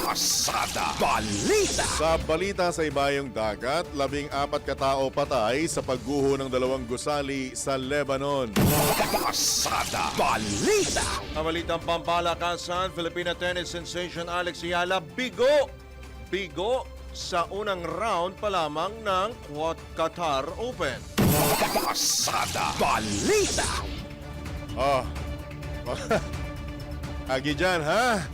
Pasada Balita. Sa balita sa ibayong dagat, 14 katao patay sa pagguho ng 2 gusali sa Lebanon. Pasada Balita. Ang balitang pampalakasan, Filipina tennis sensation Alex Ayala bigo sa unang round pa lamang ng Qatar Open. Pasada Balita. Agi dyan, ha?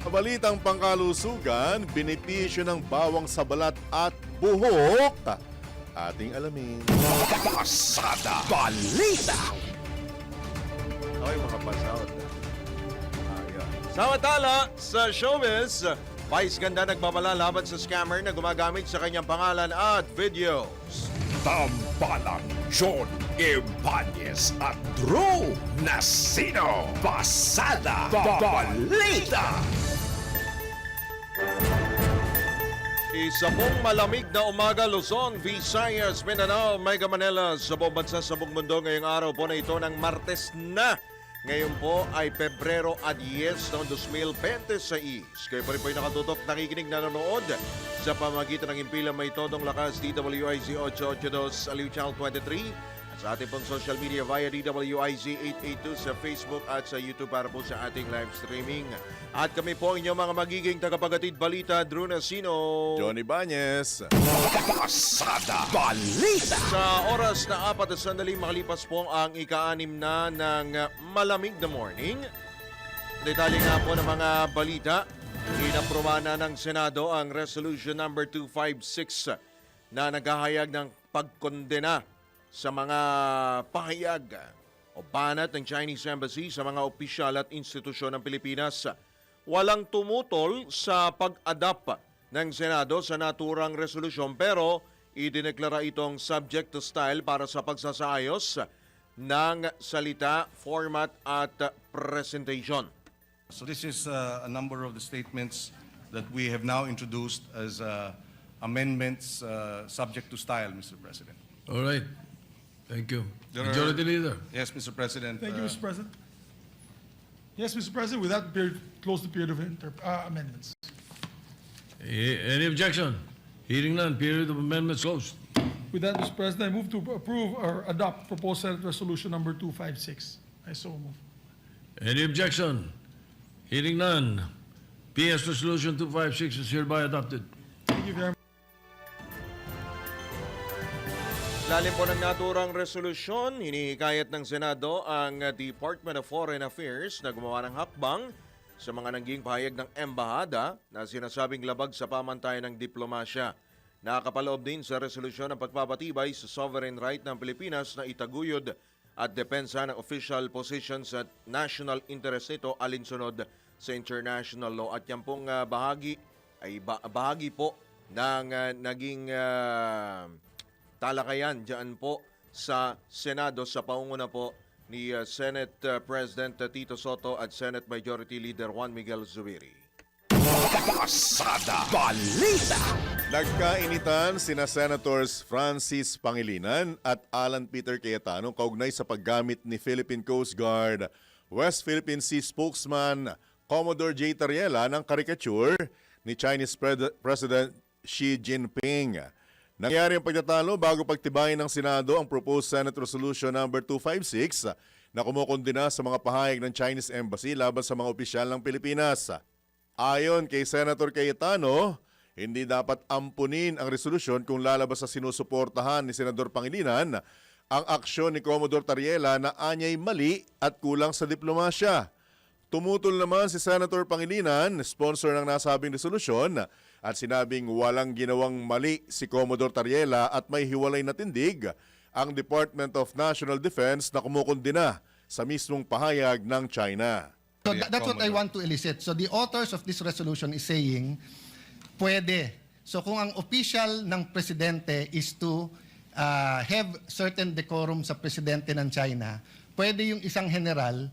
Balitang pangkalusugan, benepisyo ng bawang sa balat at buhok. Ating alamin. Pasada Balita. Ay, mga pasawat. Samantala, sa showbiz, Vice ganda nagbabala laban sa scammer na gumagamit sa kanyang pangalan at videos. Tambalang John Ibanez at Drew Nasino. Pasada Balita. Isa pong malamig na umaga, Luzon, Visayas, Mindanao, Mega Manila sa buong bansa sa buong mundo ngayong araw po na ito ng Martes na. Ngayon po ay Pebrero at 10 noong 2026. Kayo pa rin po'y nakatutok, nakikinig, nanonood sa pamagitan ng impilang may todong lakas DWIZ 882 Aliw Channel 23 at sa ating pong social media via DWIZ 882 sa Facebook at sa YouTube para po sa ating live streaming. At kami po ang inyong mga magiging tagapagatid balita, Drew Nasino, Johnny Ibanez. Pasada Balita. Sa oras na 4 na sandali makalipas po ang ika-6 na ng malamig na morning. Detalye nga po ng mga balita. Inaproba na ng Senado ang Resolution number 256 na naghahayag ng pagkondena sa mga pahayag o banat ng Chinese Embassy sa mga opisyal at institusyon ng Pilipinas. Walang tumutol sa pag-adapt ng Senado sa naturang resolusyon pero idineklara itong subject to style para sa pagsasaayos ng salita, format at presentation. So this is a number of the statements that we have now introduced as amendments subject to style, Mr. President. All right. Thank you. Majority Leader. Yes, Mr. President. Thank you, Mr. President. Yes, Mr. President, with that period, close the period of amendments. Any objection? Hearing none, period of amendments closed. With that, Mr. President, I move to approve or adopt proposed Senate Resolution number 256. I so move. Any objection? Hearing none, PS Resolution 256 is hereby adopted. Thank you very much. Lalim po ng naturang resolusyon, hinihikayat ng Senado ang Department of Foreign Affairs na gumawa ng hakbang sa mga nangging pahayag ng embahada na sinasabing labag sa pamantayan ng diplomasya. Nakakapaloob din sa resolusyon ang pagpapatibay sa sovereign right ng Pilipinas na itaguyod at depensa ng official positions at national interest nito alinsunod sa international law. At yan pong bahagi po ng naging talakayan dyan po sa Senado sa pangunguna po ni Senate President Tito Soto at Senate Majority Leader Juan Miguel Zubiri. Pasada Balita. Nagkainitan sina Senators Francis Pangilinan at Alan Peter Cayetano kaugnay sa paggamit ni Philippine Coast Guard West Philippine Sea spokesman Commodore J. Tariela ng caricature ni Chinese President Xi Jinping. Nangyari ang pagtatalo bago pagtibayin ng Senado ang proposed Senate Resolution number 256 na kumukondena sa mga pahayag ng Chinese Embassy laban sa mga opisyal ng Pilipinas. Ayon kay Senator Cayetano, hindi dapat ampunin ang resolusyon kung lalabas sa sinusuportahan ni Senador Pangilinan ang aksyon ni Commodore Tariela na anyay mali at kulang sa diplomasya. Tumutol naman si Senator Pangilinan, sponsor ng nasabing resolusyon, at sinabing walang ginawang mali si Commodore Tariela at may hiwalay na tindig ang Department of National Defense na kumukondena sa mismong pahayag ng China. So that's what I want to elicit. So the authors of this resolution is saying, pwede. So kung ang official ng presidente is to have certain decorum sa presidente ng China, pwede yung isang general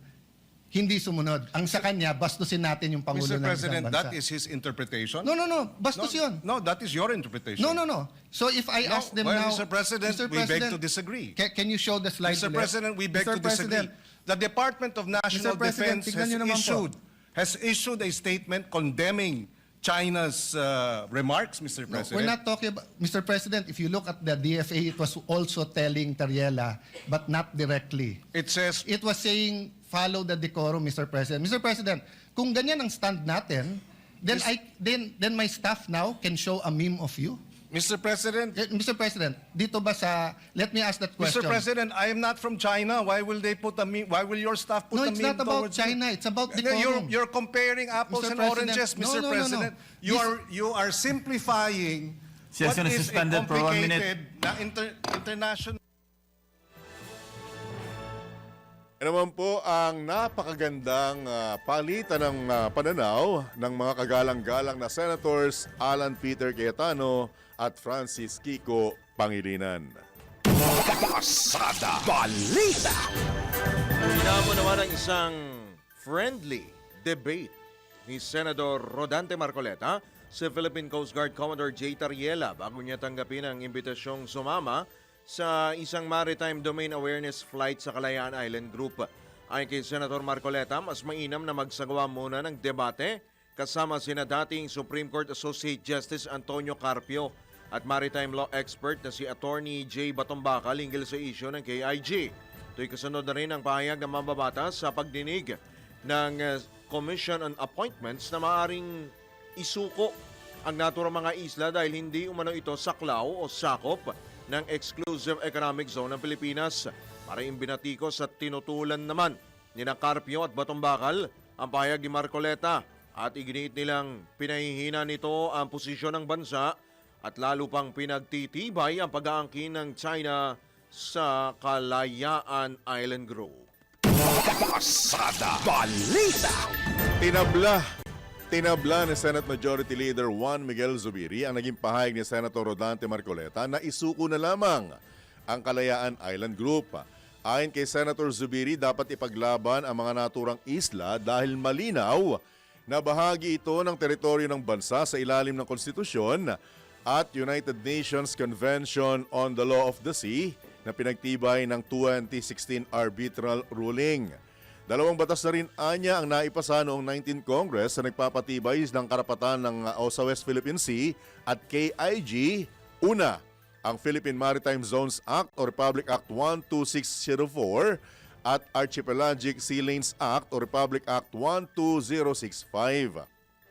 hindi sumunod. Ang sa kanya, bastusin natin yung Pangulo Mr. ng President, isang bansa. that is his interpretation? No. Bastos yun. No, that is your interpretation. No. So if I ask them well, now... Mr. President, we beg to disagree. Can you show the slide? Mr. ulit? President, we beg Mr. to disagree. President, The Department of National Mr. President, Defense tignan niyo naman po. has issued a statement condemning China's remarks, Mr. No, President. we're not talking about, Mr. President, if you look at the DFA, it was also telling Tariela, but not directly. It says, It was saying, follow the decorum, Mr. President. Mr. President, kung ganyan ang stand natin, then my staff now can show a meme of you. Mr. President, Mr. President, dito ba sa, let me ask that question. Mr. President, I am not from China. Why will they put a meme? Why will your staff put No, a it's meme not about towards me? China. It's about No, decorum. You're comparing apples Mr. and President, oranges, no, Mr. no, no, no. President. You are simplifying Siya what is a suspended for 1 complicated minute. na international. Yan naman po ang napakagandang palitan ng pananaw ng mga kagalang-galang na Senators Alan Peter Cayetano at Francis Kiko Pangilinan. Hinamo naman ang isang friendly debate ni Senador Rodante Marcoleta sa Philippine Coast Guard Commodore J. Tariela bago niya tanggapin ang imbitasyong sumama sa isang maritime domain awareness flight sa Kalayaan Island Group. Ayon kay Senator Marcoleta, mas mainam na magsagawa muna ng debate kasama sina dating Supreme Court Associate Justice Antonio Carpio at maritime law expert na si Attorney J. Batombacal hinggil sa isyu ng KIG. Ito'y kasunod na rin ang pahayag ng mambabatas sa pagdinig ng Commission on Appointments na maaring isuko ang naturang mga isla dahil hindi umano ito saklaw o sakop ng Exclusive Economic Zone ng Pilipinas. Para imbinatikos at tinutulan naman ni Carpio at Batombacal ang pahayag ni Marcoleta at iginiit nilang pinahihina nito ang posisyon ng bansa at lalo pang pinagtitibay ang pag-aangkin ng China sa Kalayaan Island Group. Tinabla ni Senate Majority Leader Juan Miguel Zubiri ang naging pahayag ni Senator Rodante Marcoleta na isuko na lamang ang Kalayaan Island Group. Ayon kay Senator Zubiri, dapat ipaglaban ang mga naturang isla dahil malinaw na bahagi ito ng teritoryo ng bansa sa ilalim ng konstitusyon at United Nations Convention on the Law of the Sea na pinagtibay ng 2016 arbitral ruling. Dalawang batas na rin anya ang naipasa noong 19th Congress na nagpapatibay ng karapatan ng sa West Philippine Sea at KIG. Una, ang Philippine Maritime Zones Act o Republic Act 12604 at Archipelagic Sea Lanes Act o Republic Act 12065.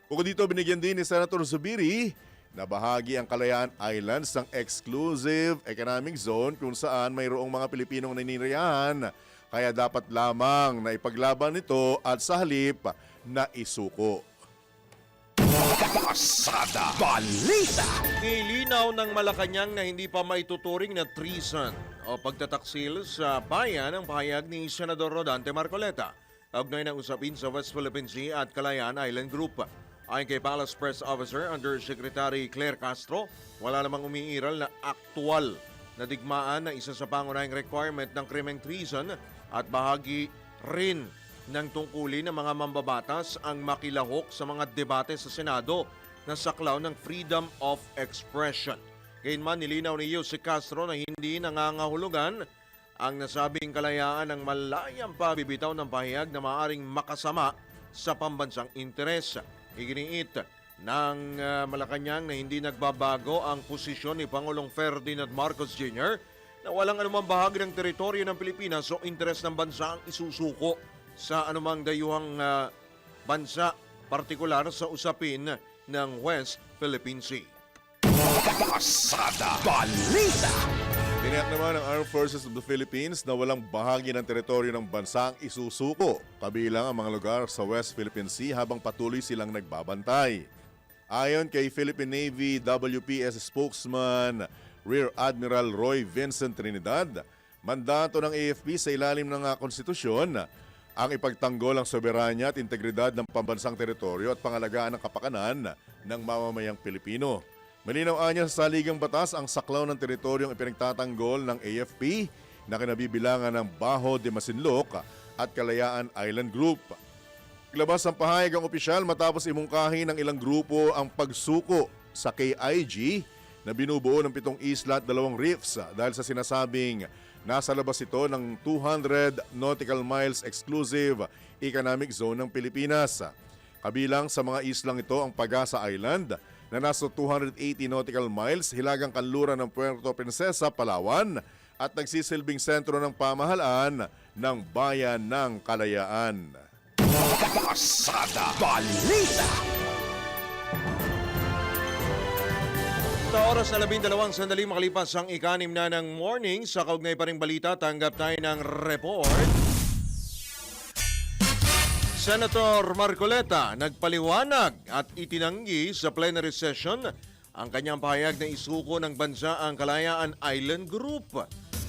Bukod dito, binigyan din ni Senator Zubiri na bahagi ang Kalayaan Islands ng Exclusive Economic Zone kung saan mayroong mga Pilipinong naninirahan. Kaya dapat lamang na ipaglaban ito at sa halip na isuko. Nilinaw ng Malacanang na hindi pa maituturing na treason o pagtataksil sa bayan ang pahayag ni Senador Rodante Marcoleta. Kaugnay ng usapin sa West Philippine Sea at Kalayaan Island Group. Ayon kay Palace Press Officer Undersecretary Claire Castro, wala namang umiiral na aktual na digmaan na isa sa pangunahing requirement ng krimeng treason at bahagi rin ng tungkulin ng mga mambabatas ang makilahok sa mga debate sa Senado na saklaw ng freedom of expression. Gayunman, nilinaw ni Jose Castro na hindi nangangahulugan ang nasabing kalayaan ng malayang pabibitaw ng pahayag na maaaring makasama sa pambansang interes. Iginiit ng Malacanang na hindi nagbabago ang posisyon ni Pangulong Ferdinand Marcos Jr. na walang anumang bahagi ng teritoryo ng Pilipinas o interes ng bansa ang isusuko sa anumang dayuhang bansa, partikular sa usapin ng West Philippine Sea. Tiniyak naman ng Armed Forces of the Philippines na walang bahagi ng teritoryo ng bansa ang isusuko, kabilang ang mga lugar sa West Philippine Sea habang patuloy silang nagbabantay. Ayon kay Philippine Navy WPS spokesman Rear Admiral Roy Vincent Trinidad, mandato ng AFP sa ilalim ng konstitusyon ang ipagtanggol ang soberanya at integridad ng pambansang teritoryo at pangalagaan ng kapakanan ng mamamayang Pilipino. Malinaw anya sa saligang batas ang saklaw ng teritoryong ipinagtatanggol ng AFP na kinabibilangan ng Bajo de Masinloc at Kalayaan Island Group. Naglabas ang pahayag ang opisyal matapos imungkahi ng ilang grupo ang pagsuko sa KIG na binubuo ng 7 isla at 2 reefs dahil sa sinasabing nasa labas ito ng 200 nautical miles exclusive economic zone ng Pilipinas. Kabilang sa mga islang ito ang Pagasa Island na nasa 280 nautical miles hilagang kanluran ng Puerto Princesa, Palawan at nagsisilbing sentro ng pamahalaan ng Bayan ng Kalayaan. Pasada Balita. Sa oras na 12 sandali makalipas ang ika-6 na ng morning, sa kaugnay pa ring balita, tanggap tayo ng report. Senator Marcoleta nagpaliwanag at itinanggi sa plenary session ang kanyang pahayag na isuko ng bansa ang Kalayaan Island Group.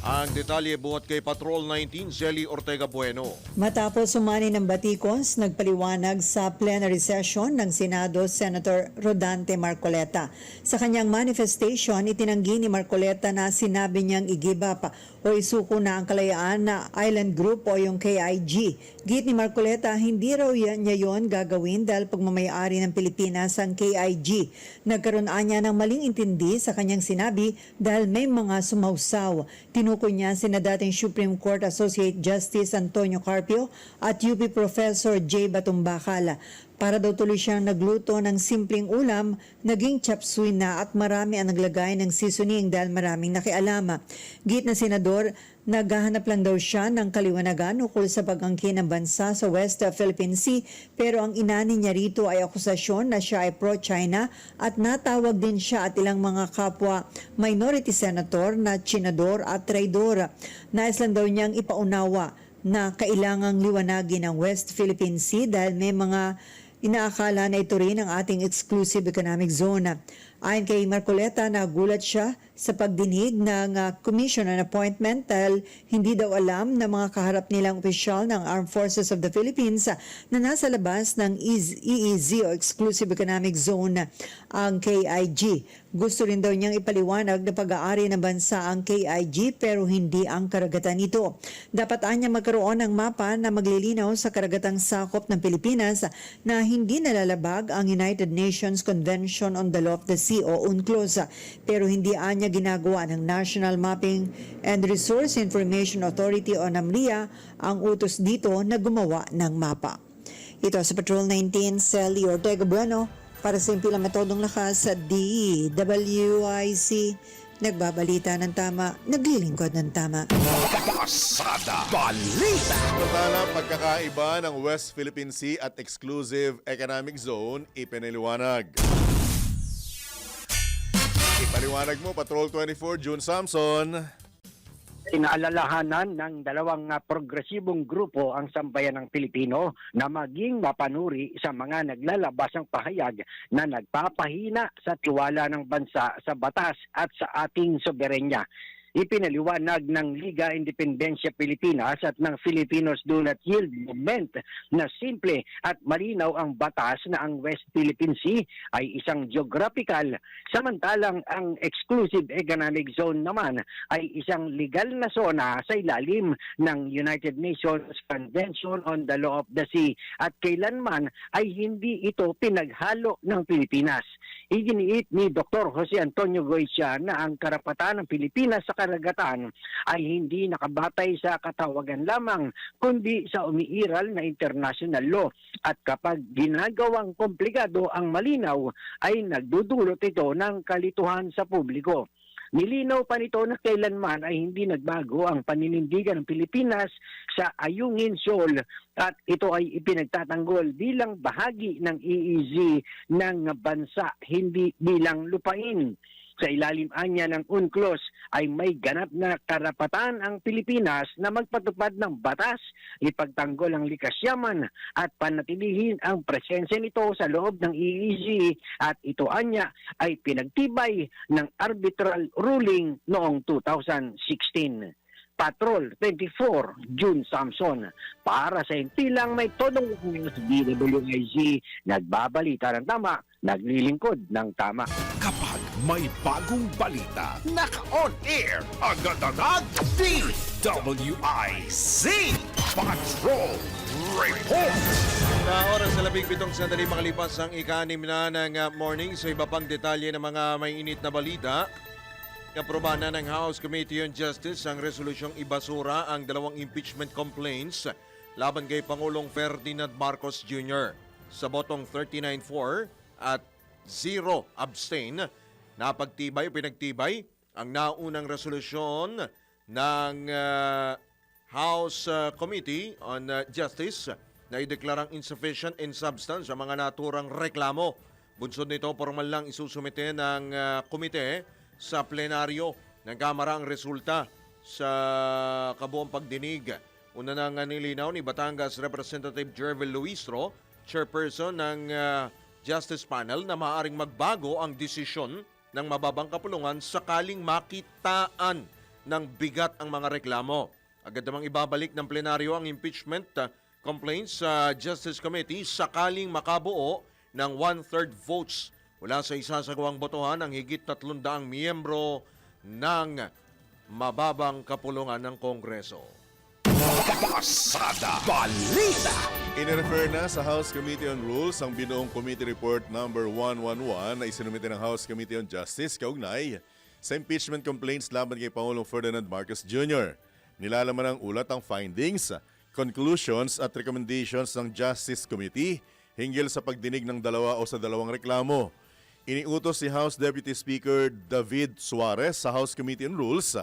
Ang detalye buhat kay Patrol 19, Zelly Ortega Bueno. Matapos sumani ng batikos, nagpaliwanag sa plenary session ng Senado Senator Rodante Marcoleta. Sa kanyang manifestation, itinanggi ni Marcoleta na sinabi niyang i-give up o isuko na ang Kalayaan na Island Group o yung KIG. Git ni Marcoleta, hindi raw niya yon gagawin dahil pagmamayari ng Pilipinas ang KIG. Nagkaroon niya ng maling intindi sa kanyang sinabi dahil may mga sumausaw. Tinukoy niya sina dating Supreme Court Associate Justice Antonio Carpio at UP Professor J. Batumbakal. Para daw tuloy siyang nagluto ng simpleng ulam, naging chop suey na at marami ang naglagay ng seasoning dahil maraming nakialama. Git na senador, naghahanap lang daw siya ng kaliwanagan ukol sa pag-angkin ng bansa sa West Philippine Sea, pero ang inani niya rito ay akusasyon na siya ay pro-China at natawag din siya at ilang mga kapwa minority senator na tsinador at traidor. Nais lang daw niyang ipaunawa na kailangang liwanagin ang West Philippine Sea dahil may mga inaakala na ito rin ang ating exclusive economic zone. Ayon kay Marcoleta, nagulat siya sa pagdinig ng commission on appointment dahil hindi daw alam ng mga kaharap nilang opisyal ng Armed Forces of the Philippines na nasa labas ng EEZ o Exclusive Economic Zone ang KIG. Gusto rin daw niyang ipaliwanag na pag-aari ng bansa ang KIG pero hindi ang karagatan nito. Dapat anya magkaroon ng mapa na maglilinaw sa karagatang sakop ng Pilipinas na hindi nalalabag ang United Nations Convention on the Law of the Sea o UNCLOS, pero hindi anya ginagawa ng National Mapping and Resource Information Authority o NAMRIA ang utos dito na gumawa ng mapa. Ito sa Patrol 19, Sally Ortega Bueno para sa impilang metodong lakas sa DWIC. Nagbabalita ng tama, naglilingkod ng tama. Pasada Balita. Samantala, pagkakaiba ng West Philippine Sea at Exclusive Economic Zone, ipinaliwanag. Ipaliwanag mo, Patrol 24, June Samson. Inaalalahanan ng dalawang progresibong grupo ang sambayan ng Pilipino na maging mapanuri sa mga naglalabasang pahayag na nagpapahina sa tiwala ng bansa sa batas at sa ating soberenya. Ipinaliwanag ng Liga Independencia Pilipinas at ng Filipinos Do Not Yield Movement na simple at malinaw ang batas na ang West Philippine Sea ay isang geographical, samantalang ang Exclusive Economic Zone naman ay isang legal na zona sa ilalim ng United Nations Convention on the Law of the Sea at kailanman ay hindi ito pinaghalo ng Pilipinas. Iginiit ni Dr. Jose Antonio Goycia na ang karapatan ng Pilipinas sa karagatan ay hindi nakabatay sa katawagan lamang kundi sa umiiral na international law at kapag ginagawang komplikado ang malinaw ay nagdudulot ito ng kalituhan sa publiko. Nilinaw pa nito na kailanman ay hindi nagbago ang paninindigan ng Pilipinas sa Ayungin Shoal at ito ay ipinagtatanggol bilang bahagi ng EEZ ng bansa, hindi bilang lupain. Sa ilalim anya ng UNCLOS ay may ganap na karapatan ang Pilipinas na magpatupad ng batas, ipagtanggol ang likas yaman at panatilihin ang presensya nito sa loob ng EEZ at ito anya ay pinagtibay ng arbitral ruling noong 2016. Patrol 24, June Samson. Para sa impilang may todong sa DWIC, nagbabalita ng tama, naglilingkod ng tama. Kapag may bagong balita, naka-on air, agad-agad, DWIC Patrol Report. Sa oras na 17 sandali makalipas ang ika-6 na ng morning, sa iba pang detalye ng mga may init na balita, aprobahan na ng House Committee on Justice ang resolusyong ibasura ang dalawang impeachment complaints laban kay Pangulong Ferdinand Marcos Jr. sa botong 39-4 at 0 abstain, pinagtibay ang naunang resolusyon ng House Committee on Justice na ideklarang insufficient in substance ang mga naturang reklamo. Bunsod nito, formal lang isusumite ng komite sa plenaryo ng Kamara ang resulta sa kabuong pagdinig. Una nang nilinaw ni Batangas Representative Jervil Luistro, chairperson ng Justice Panel, na maaaring magbago ang desisyon ng mababang kapulungan sakaling makitaan ng bigat ang mga reklamo. Agad namang ibabalik ng plenaryo ang impeachment complaints sa Justice Committee sakaling makabuo ng 1/3 votes mula sa isasagawang botohan ng higit 300 miyembro ng mababang kapulungan ng Kongreso. Pasada Balita. Inirefer na sa House Committee on Rules ang binuong Committee Report number 111 na isinumite ng House Committee on Justice kaugnay sa impeachment complaints laban kay Pangulong Ferdinand Marcos Jr. Nilalaman ng ulat ang findings, conclusions at recommendations ng Justice Committee hinggil sa pagdinig ng dalawa o sa dalawang reklamo. Iniutos si House Deputy Speaker David Suarez sa House Committee on Rules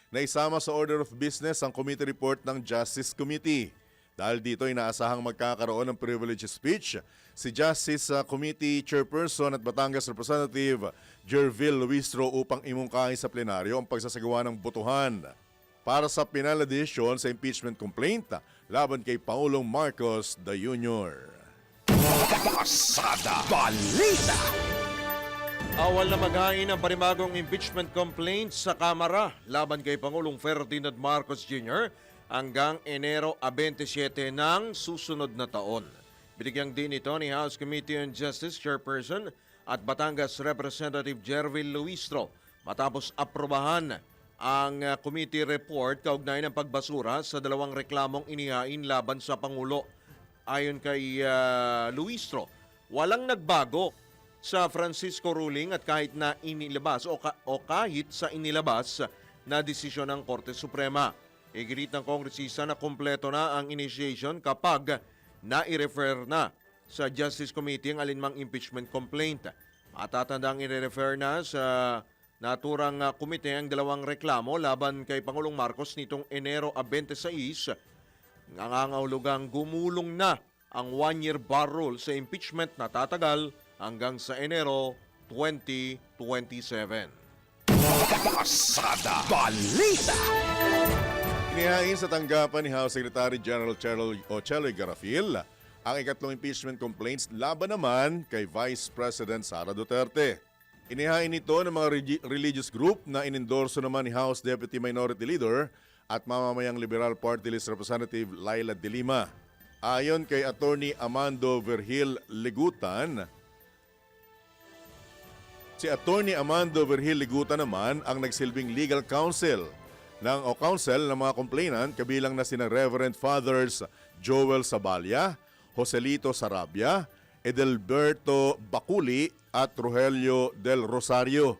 na isama sa order of business ang committee report ng Justice Committee. Dahil dito inaasahang magkakaroon ng privilege speech si Justice Committee Chairperson at Batangas Representative Jervil Luistro upang imungkahi sa plenaryo ang pagsasagawa ng botohan para sa final edition sa impeachment complaint laban kay Pangulong Marcos Jr. Pasada Balita. Awal na maghain ang panibagong impeachment complaint sa Kamara laban kay Pangulong Ferdinand Marcos Jr. hanggang Enero 27 ng susunod na taon. Binigyang din ito ni House Committee on Justice Chairperson at Batangas Representative Jervil Luistro matapos aprobahan ang committee report kaugnay ng pagbasura sa dalawang reklamong inihain laban sa Pangulo. Ayon kay Luistro, walang nagbago sa Francisco ruling at kahit na inilabas o kahit sa inilabas na desisyon ng Korte Suprema. Iginit ng kongresista na kompleto na ang initiation kapag na-i-refer na sa Justice Committee ang alinmang impeachment complaint. Matatandang i-refer na sa naturang komite ang dalawang reklamo laban kay Pangulong Marcos nitong Enero 26. Nangangahulugang gumulong na ang one-year bar rule sa impeachment na tatagal hanggang sa Enero 2027. Pasada Balita. Inihain sa tanggapan ni House Secretary General Cheloy Garafil ang ikatlong impeachment complaints laban naman kay Vice President Sara Duterte. Inihain ito ng mga religious group na inendorso naman ni House Deputy Minority Leader at mamamayang Liberal Party List Representative Laila De Lima. Ayon kay Attorney Amando Vergil Ligutan, si Attorney Amando Vergil Ligutan naman ang nagsilbing legal counsel ng mga complainant kabilang na sina Reverend Fathers Joel Sabalya, Joselito Sarabia, Edelberto Baculi at Rogelio del Rosario.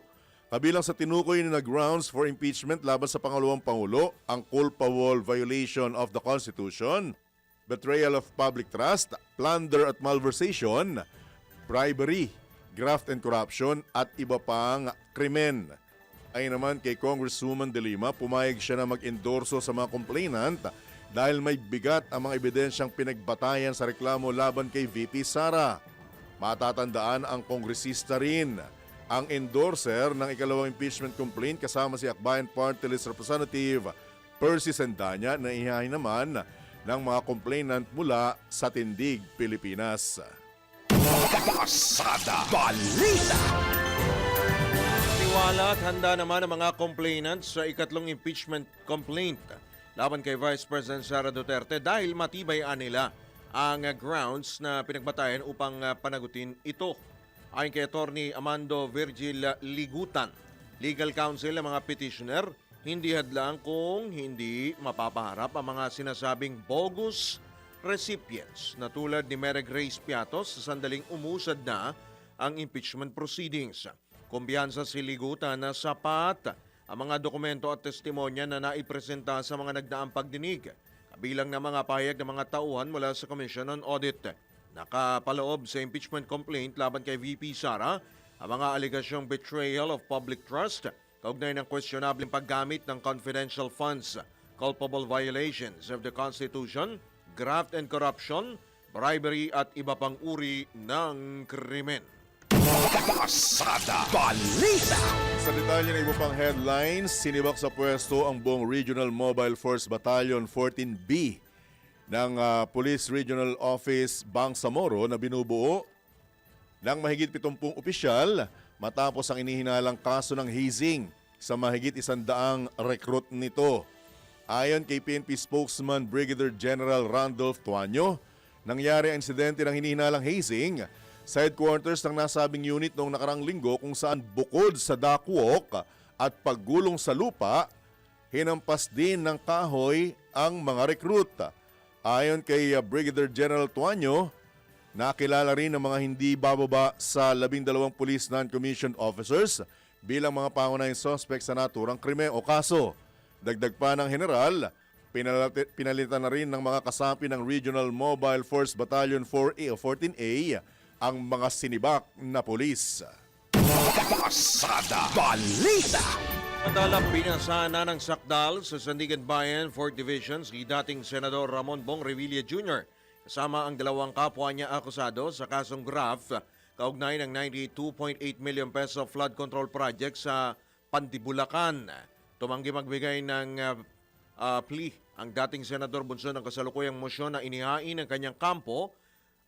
Kabilang sa tinukoy na grounds for impeachment laban sa pangalawang Pangulo ang culpable violation of the Constitution, betrayal of public trust, plunder at malversation, bribery, graft and corruption at iba pang krimen. Ay naman kay Congresswoman De Lima, pumayag siya na mag-endorso sa mga complainant dahil may bigat ang mga ebidensyang pinagbatayan sa reklamo laban kay VP Sara. Matatandaan ang kongresista rin ang endorser ng ikalawang impeachment complaint kasama si Akbayan Party List Representative Percy Sendanya na ihahin naman ng mga complainant mula sa Tindig, Pilipinas. Pasada Balita. Tiwala at handa naman ang mga complainants sa ikatlong impeachment complaint laban kay Vice President Sara Duterte dahil matibay nila ang grounds na pinagbatayan upang panagutin ito. Ayon kay Attorney Amando Vergil Ligutan, legal counsel ng mga petitioner, hindi hadlang kung hindi mapapaharap ang mga sinasabing bogus recipients na tulad ni Mary Grace Piatos sa sandaling umusad na ang impeachment proceedings. Kumbiyansa si Ligutan na sapat ang mga dokumento at testimonya na naipresenta sa mga nagdaang pagdinig, kabilang na mga pahayag ng mga tauhan mula sa Commission on Audit. nakapaloob sa impeachment complaint laban kay VP Sara ang mga alegasyong betrayal of public trust, kaugnay ng questionableng paggamit ng confidential funds, culpable violations of the Constitution, graft and corruption, bribery at iba pang uri ng krimen. Pasada Balita. Sa detalye ng iba pang headlines, sinibak sa pwesto ang buong Regional Mobile Force Battalion 14B ng Police Regional Office Bangsamoro na binubuo ng mahigit 70 opisyal matapos ang inihinalang kaso ng hazing sa mahigit 100 recruit nito. Ayon kay PNP spokesman Brigadier General Randolph Tuanyo, nangyari ang insidente ng hinihinalang hazing sa headquarters ng nasabing unit noong nakarang linggo kung saan bukod sa duckwalk at paggulong sa lupa, hinampas din ng kahoy ang mga recruit. Ayon kay Brigadier General Tuanyo, nakilala rin ang mga hindi bababa sa 12 police non-commissioned officers bilang mga pangunahing suspect sa naturang krimen o kaso. Dagdag pa ng general, pinalitan na rin ng mga kasapi ng Regional Mobile Force Battalion 4A o 14A ang mga sinibak na pulis. Pasada Balita. Madalang pinasana ng sakdal sa Sandigan Bayan, 4th Division, si dating Senador Ramon Bong Revilla Jr. kasama ang dalawang kapwa niya akusado sa kasong graft kaugnay ng 92.8 million peso flood control project sa Pandibulacan. Tumanggi magbigay ng plea ang dating Senador bunso ng kasalukuyang motion na inihain ng kanyang kampo,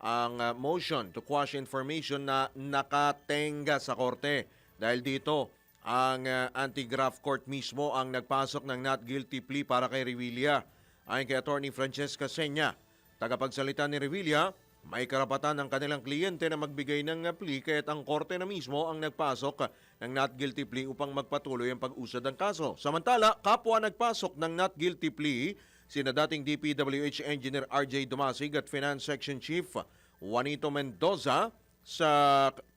ang motion to quash information na nakatenga sa korte. Dahil dito, ang anti-graft court mismo ang nagpasok ng not guilty plea para kay Revilla. Ayon kay Attorney Francesca Senya, tagapagsalita ni Revilla, may karapatan ng kanilang kliyente na magbigay ng plea kaya't ang korte na mismo ang nagpasok ng not guilty plea upang magpatuloy ang pag-usad ng kaso. Samantala, kapwa nagpasok ng not guilty plea sina dating DPWH Engineer RJ Dumasig at Finance Section Chief Juanito Mendoza sa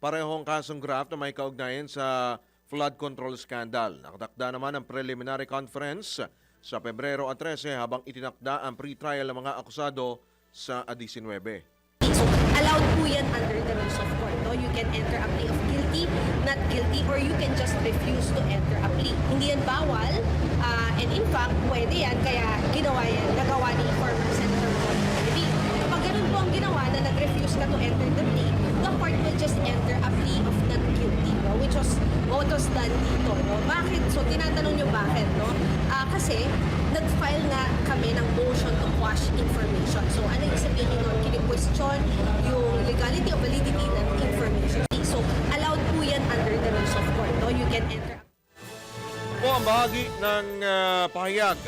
parehong kasong graft na may kaugnayan sa flood control scandal. Nakatakda naman ang preliminary conference sa Pebrero 13 habang itinakda ang pre-trial ng mga akusado sa 19. So, allowed po yan under the rules of court. No? You can enter a plea of guilty, not guilty, or you can just refuse to enter a plea. Hindi yan bawal, and in fact, pwede yan, kaya ginawa yan, nagawa ni former Senator Paul Revilla. Kapag ganun po ang ginawa na nag-refuse ka to enter the plea, the court will just enter a plea of not guilty, no? Which was what was done dito. No? Bakit? So, tinatanong nyo bakit, no? Kasi, nag-file nga kami ng motion to quash information. So, ano yung sabihin nyo nun? Kini-question yung legality o validity ng information. So, allowed po yan under the rules of court. No? You can enter. Po ang bahagi ng pahayag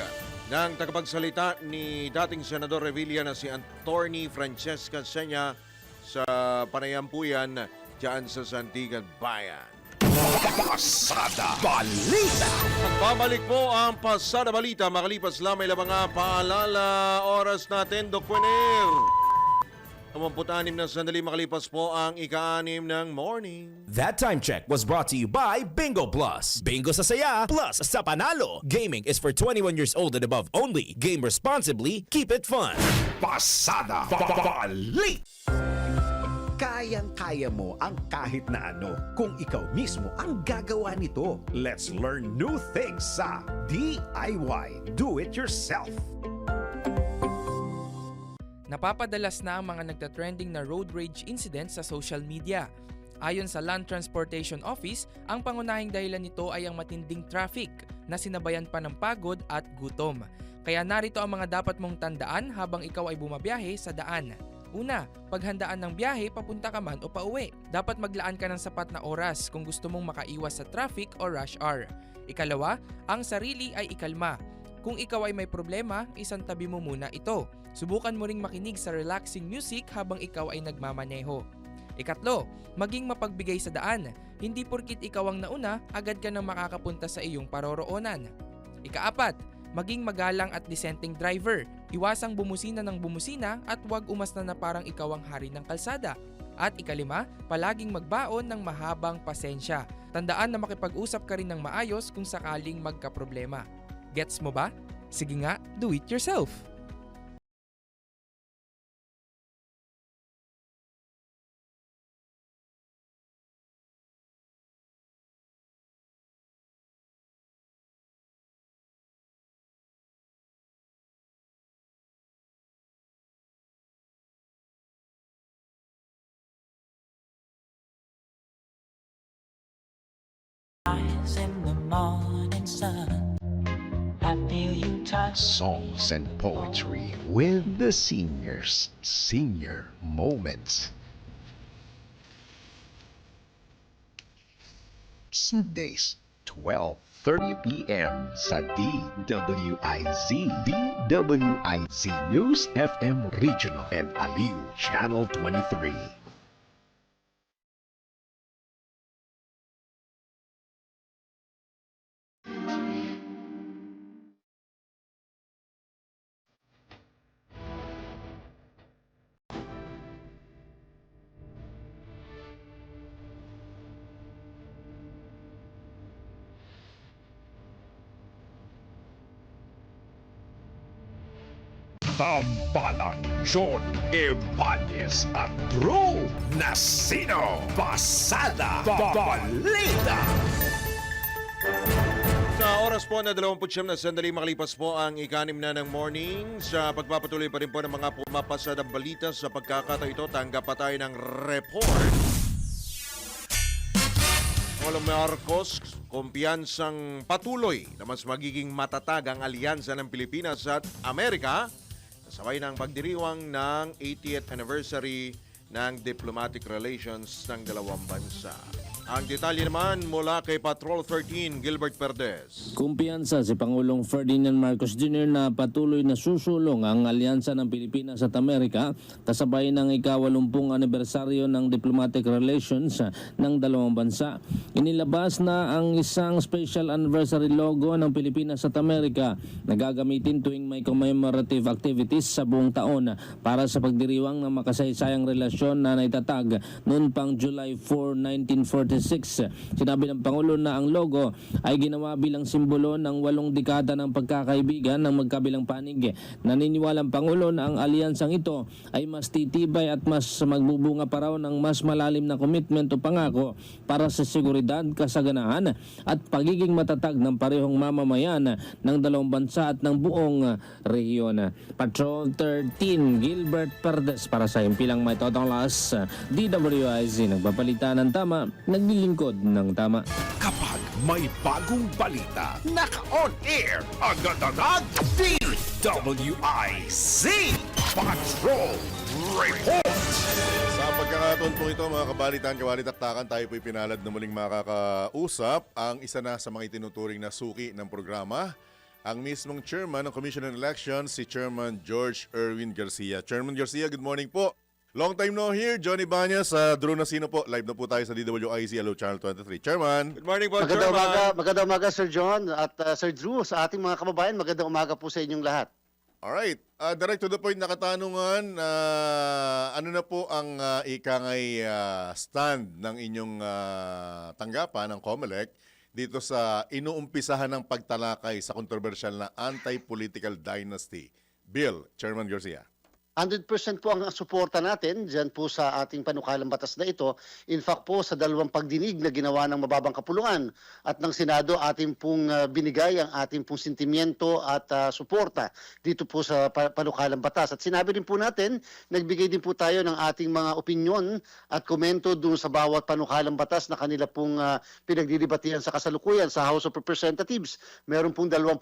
ng tagapagsalita ni dating Senador Revilla na si Attorney Francesca Senya sa panayampuyan dyan sa Sandigan Bayan. Pasada Balita. Pagbabalik po ang Pasada Balita. Makalipas lamang ilang mga paalala. Oras natin, Doc Quiner. 26 na sandali makalipas po ang ika-6 ng morning. That time check was brought to you by Bingo Plus. Bingo sa saya, plus sa panalo. Gaming is for 21 years old and above only. Game responsibly, keep it fun. Pasada Balita. Kayang-kaya mo ang kahit na ano kung ikaw mismo ang gagawa nito. Let's learn new things sa DIY Do It Yourself. Napapadalas na ang mga nagtatrending na road rage incidents sa social media. Ayon sa Land Transportation Office, ang pangunahing dahilan nito ay ang matinding traffic na sinabayan pa ng pagod at gutom. Kaya narito ang mga dapat mong tandaan habang ikaw ay bumabiyahe sa daan. Una, paghandaan ng biyahe papunta ka man o pauwi. Dapat maglaan ka ng sapat na oras kung gusto mong makaiwas sa traffic o rush hour. Ikalawa, ang sarili ay ikalma. Kung ikaw ay may problema, isantabi mo muna ito. Subukan mo ring makinig sa relaxing music habang ikaw ay nagmamaneho. Ikatlo, maging mapagbigay sa daan. Hindi porkit ikaw ang nauna, agad ka nang makakapunta sa iyong paroroonan. Ikaapat, maging magalang at disenteng driver. Iwasang bumusina ng bumusina at huwag umasta na parang ikaw ang hari ng kalsada. At ikalima, palaging magbaon ng mahabang pasensya. Tandaan na makipag-usap ka rin ng maayos kung sakaling magkaproblema. Gets mo ba? Sige nga, do it yourself! Songs and poetry with the seniors. Senior Moments. Sundays, 12:30 p.m. sa DWIZ. DWIZ News FM Regional and Aliw Channel 23. Tambalan John Ebanes at Drew Nasino. Pasada Balita. Sa oras po na 29 na sandali makalipas po ang ikanim na ng morning. Sa pagpapatuloy pa rin po ng mga pumapasadang balita sa pagkakataon ito, tanggap pa tayo ng report. Pangulong Marcos, kumpiyansang patuloy na mas magiging matatag ang alyansa ng Pilipinas at Amerika kasabay ng pagdiriwang ng 80th anniversary ng diplomatic relations ng dalawang bansa. Ang detalye naman mula kay Patrol 13, Gilbert Perdes. Kumpiyansa si Pangulong Ferdinand Marcos Jr. na patuloy na susulong ang alyansa ng Pilipinas at Amerika kasabay ng ika-80 anibersaryo ng diplomatic relations ng dalawang bansa. Inilabas na ang isang special anniversary logo ng Pilipinas at Amerika na gagamitin tuwing may commemorative activities sa buong taon para sa pagdiriwang ng makasaysayang relasyon na naitatag noon pang July 4, 1946. Sinabi ng Pangulo na ang logo ay ginawa bilang simbolo ng 8 dekada ng pagkakaibigan ng magkabilang panig. Naniniwala ang Pangulo na ang alyansang ito ay mas titibay at mas magbubunga pa raw ng mas malalim na commitment o pangako para sa seguridad, kasaganahan at pagiging matatag ng parehong mamamayan ng dalawang bansa at ng buong rehiyon. Patrol 13, Gilbert Perdes para sa Impilang May Totonglas, DWIZ, nagpapalita ng tama, naglilingkod ng tama. Kapag may bagong balita, naka-on air, agad-agad, DWIZ Patrol Report. Sa pagkakataon po ito, mga kabalitaan-kabalitaktakan, tayo po'y pinalad na muling makakausap ang isa na sa mga itinuturing na suki ng programa, ang mismong chairman ng Commission on Elections, si Chairman George Erwin Garcia. Chairman Garcia, good morning po. Long time no here, Johnny Banyas, Drew Nasino po. Live na po tayo sa DWIZ Aliw Channel 23. Chairman. Good morning po, Magandang Chairman. umaga, magandang umaga Sir John at Sir Drew, sa ating mga kababayan, magandang umaga po sa inyong lahat. Alright, direct to the point na katanungan, ano na po ang ikangay stand ng inyong tanggapan ng COMELEC dito sa inuumpisahan ng pagtalakay sa kontrobersyal na anti-political dynasty bill, Chairman Garcia? 100% po ang suporta natin dyan po sa ating panukalang batas na ito. In fact po, sa dalawang pagdinig na ginawa ng mababang kapulungan at ng Senado, ating pong binigay ang ating pong sentimiento at suporta dito po sa panukalang batas. At sinabi rin po natin, nagbigay din po tayo ng ating mga opinyon at komento doon sa bawat panukalang batas na kanila pong pinagdidibatihan sa kasalukuyan sa House of Representatives. Meron pong 21.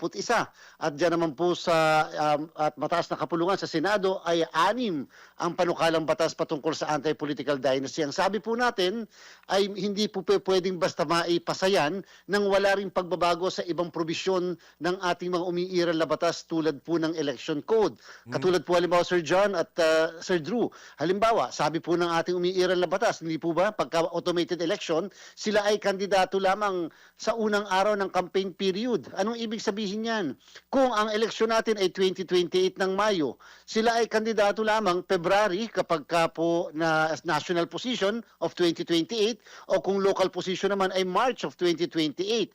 At dyan naman po sa at mataas na kapulungan sa Senado ay 6 ang panukalang batas patungkol sa anti-political dynasty. Ang sabi po natin ay hindi po pwedeng basta maipasayan nang wala ring pagbabago sa ibang probisyon ng ating mga umiiral na batas tulad po ng election code. Katulad po halimbawa Sir John at Sir Drew. Halimbawa, sabi po ng ating umiiral na batas, hindi po ba, pagka automated election, sila ay kandidato lamang sa unang araw ng campaign period. Anong ibig sabihin yan? Kung ang eleksyon natin ay 2028 ng Mayo, sila ay kandidato lamang February kapag ka po na national position of 2028 o kung local position naman ay March of 2028.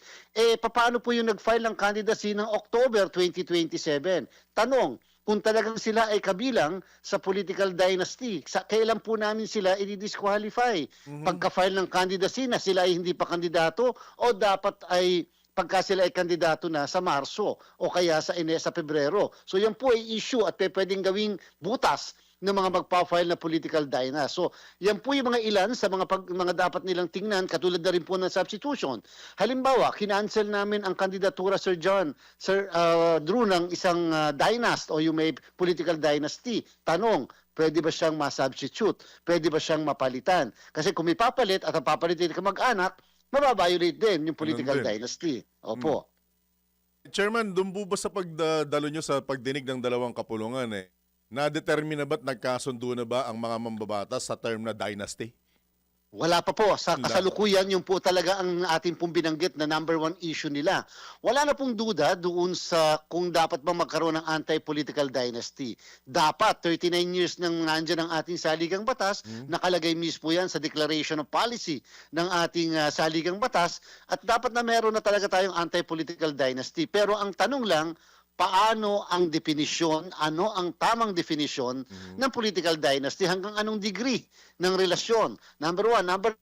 Paano po yung nag-file ng candidacy ng October 2027? Tanong, kung talagang sila ay kabilang sa political dynasty, kailan po namin sila i-disqualify? Pagka-file ng candidacy na sila ay hindi pa kandidato o dapat ay pagka sila ay kandidato na sa Marso o kaya sa Pebrero. So yan po ay issue at pwedeng gawing butas ng mga magpa-file na political dynast. So, yan po yung mga ilan sa mga dapat nilang tingnan, katulad na rin po ng substitution. Halimbawa, kinancel namin ang kandidatura Sir Drew ng isang dynast o yung may political dynasty. Tanong, pwede ba siyang ma-substitute? Pwede ba siyang mapalitan? Kasi kung may papalit at ang papalitin ka mag-anak, mababiolate din yung political Ganun din. dynasty. Opo. Chairman, doon po ba sa pagdalo nyo sa pagdinig ng dalawang kapulungan na-determine na ba't nagkasundo na ba ang mga mambabatas sa term na dynasty? Wala pa po. Sa kasalukuyan, yung po talaga ang ating pong binanggit na number one issue nila. Wala na pong duda doon sa kung dapat bang magkaroon ng anti-political dynasty. Dapat, 39 years nang nandyan ang ating saligang batas, nakalagay mismo yan sa Declaration of Policy ng ating saligang batas, at dapat na meron na talaga tayong anti-political dynasty. Pero ang tanong lang, paano ang definisyon, ano ang tamang definisyon ng political dynasty, hanggang anong degree ng relasyon? Number one. Number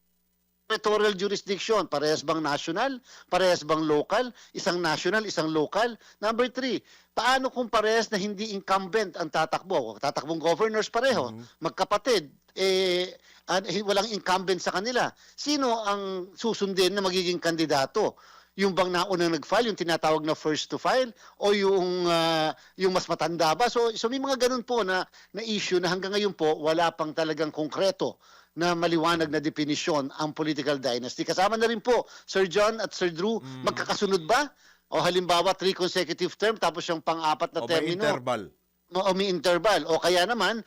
territorial jurisdiction, parehas bang national, parehas bang local, isang national, isang local? Number three, paano kung parehas na hindi incumbent ang tatakbo? Tatakbong governors pareho, magkapatid, walang incumbent sa kanila. Sino ang susundin na magiging kandidato? Yung bang naunang nag-file, yung tinatawag na first to file, o yung mas matanda ba? So may mga ganun po na issue na hanggang ngayon po wala pang talagang konkreto na maliwanag na definisyon ang political dynasty. Kasama na rin po, Sir John at Sir Drew, magkakasunod ba? O halimbawa, 3 consecutive term, tapos yung pang-apat na O may termino. interval. O may interval. O kaya naman,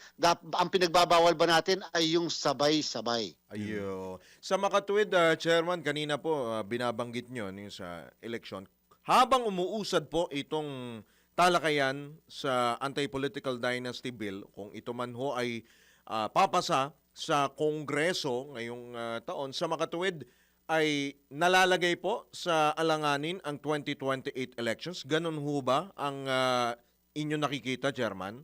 ang pinagbabawal ba natin ay yung sabay-sabay. Ayo. Sa makatuwid, Chairman, kanina po binabanggit nyo yung sa election. Habang umuusad po itong talakayan sa anti-political dynasty bill, kung ito man ho ay papasa sa Kongreso ngayong taon, sa makatuwid ay nalalagay po sa alanganin ang 2028 elections. Ganun ho ba ang inyo nakikita, Chairman?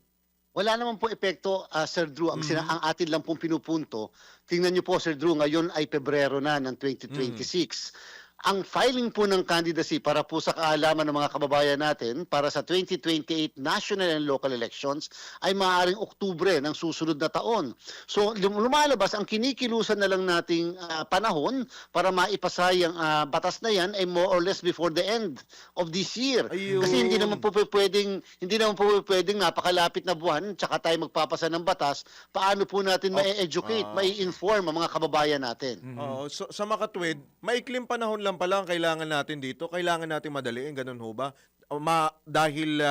Wala naman po epekto, Sir Drew. Ang atin lang pong pinupunto, tingnan niyo po, Sir Drew, ngayon ay Pebrero na ng 2026. Ang filing po ng candidacy para po sa kaalaman ng mga kababayan natin para sa 2028 national and local elections ay maaaring Oktubre ng susunod na taon. So lumalabas, ang kinikilusan na lang nating panahon para maipasa yung batas na yan ay more or less before the end of this year. Ayun. Kasi hindi naman po pwedeng napakalapit na buwan tsaka tayo magpapasa ng batas. Paano po natin ma-educate, ma-inform ang mga kababayan natin? Oo, so, sa makatuwid, maikling panahon lang pala ang kailangan natin dito. Kailangan natin madaliin, ganun ho ba? Dahil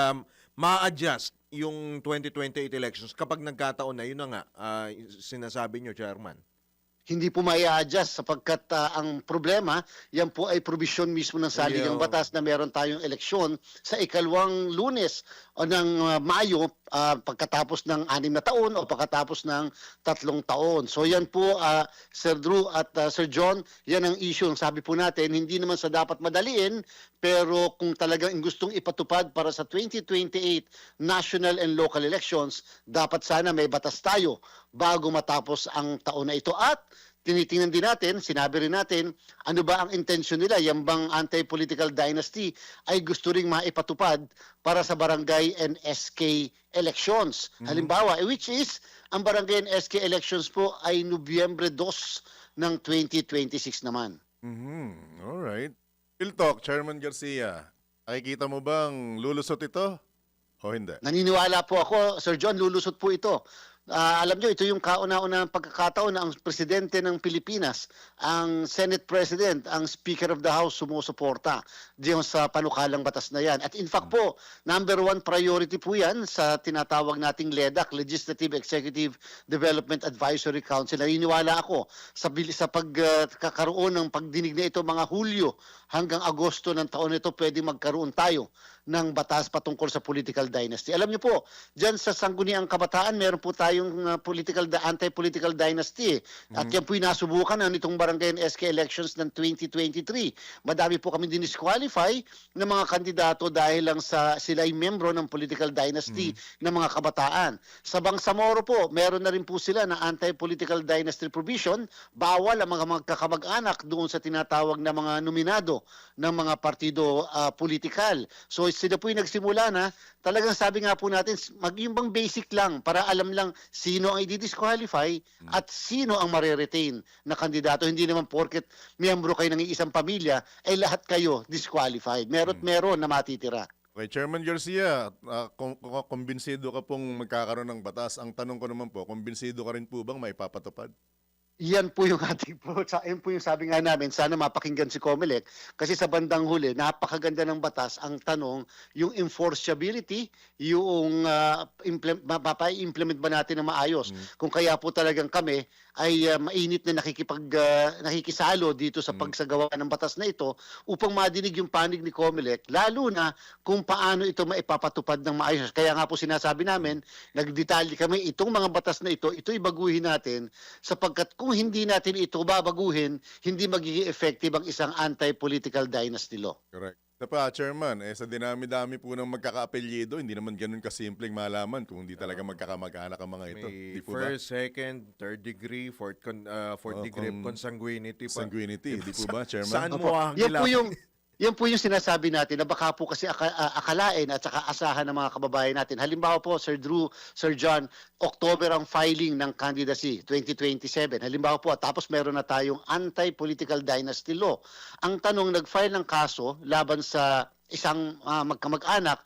ma-adjust yung 2028 elections kapag nagkataon na, yun na nga, sinasabi nyo, Chairman. Hindi po mai-adjust sapagkat ang problema, yan po ay provision mismo ng saligang batas na meron tayong eleksyon sa ikalawang Lunes o ng Mayo pagkatapos ng 6 na taon o pagkatapos ng 3 taon. So yan po, Sir Drew at Sir John, yan ang issue. Sabi po natin, hindi naman sa dapat madaliin, pero kung talagang gustong ipatupad para sa 2028 national and local elections, dapat sana may batas tayo bago matapos ang taon na ito. At tinitingnan din natin, sinabi rin natin, ano ba ang intensyon nila? Yan bang anti-political dynasty ay gusto ring maipatupad para sa barangay and SK elections? Halimbawa, which is, ang barangay and SK elections po ay Nobyembre 2 ng 2026 naman. Alright. Real talk, Chairman Garcia. Nakikita mo bang lulusot ito o hindi? Naniniwala po ako, Sir John, lulusot po ito. Alam nyo, ito yung kauna-unang pagkakataon na ang presidente ng Pilipinas, ang Senate President, ang Speaker of the House sumusuporta diyan sa panukalang batas na yan. At in fact po, number 1 priority po yan sa tinatawag nating LEDAC, Legislative Executive Development Advisory Council. Naniniwala ako sa pagkakaroon ng pagdinig na ito mga Hulyo hanggang Agosto ng taon ito, pwede magkaroon tayo ng batas patungkol sa political dynasty. Alam niyo po, dyan sa Sangguniang Kabataan, meron po tayong anti-political dynasty. At yan po'y nasubukan nitong barangay and SK elections ng 2023. Madami po kami dinisqualify ng mga kandidato dahil lang sila ay membro ng political dynasty ng mga kabataan. Sa Bangsamoro po, meron na rin po sila na anti-political dynasty provision. Bawal ang mga magkakamag-anak doon sa tinatawag na mga nominado ng mga partido politikal. So sila po yung nagsimula na, talagang sabi nga po natin, yung bang basic lang, para alam lang sino ang i-disqualify at sino ang mariretain na kandidato. Hindi naman porket miyembro kayo ng isang pamilya, ay lahat kayo disqualified. Meron na matitira. Okay, Chairman Garcia, kung kumbinsido ka pong magkakaroon ng batas, ang tanong ko naman po, kumbinsido ka rin po bang maipapatupad? Yan po yung ating po. Yan po yung sabi nga namin, sana mapakinggan si Comelec. Kasi sa bandang huli, napakaganda ng batas. Ang tanong, yung enforceability, yung mapa-implement ba natin na maayos. Kung kaya po talagang kami ay mainit na nakikisalo dito sa pagsagawa ng batas na ito upang madinig yung panig ni Comelec, lalo na kung paano ito maipapatupad ng maayos. Kaya nga po sinasabi namin, nagdetalye kami, itong mga batas na ito'y baguhin natin sapagkat kung hindi natin ito babaguhin, hindi magiging effective ang isang anti-political dynasty law. Correct. Ito pa, Chairman, sa dinami-dami po ng magkakaapelyido, hindi naman ganun kasimpleng malaman kung hindi talaga magkakamag-anak ang mga ito. May Di po ba? first, second, third degree, fourth degree of consanguinity. Sanguinity, di po ba, Chairman? Saan mo ang Yan po yung sinasabi natin na baka po kasi akalain at saka asahan ng mga kababayan natin. Halimbawa po, Sir Drew, Sir John, October ang filing ng candidacy, 2027. Halimbawa po, tapos meron na tayong anti-political dynasty law. Ang tanong, nag-file ng kaso laban sa isang magkamag-anak,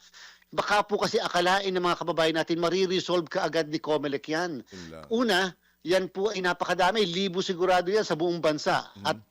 baka po kasi akalain ng mga kababayan natin, mariresolve ka agad ni Comelec yan. Una, yan po ay napakadami, libo sigurado yan sa buong bansa. At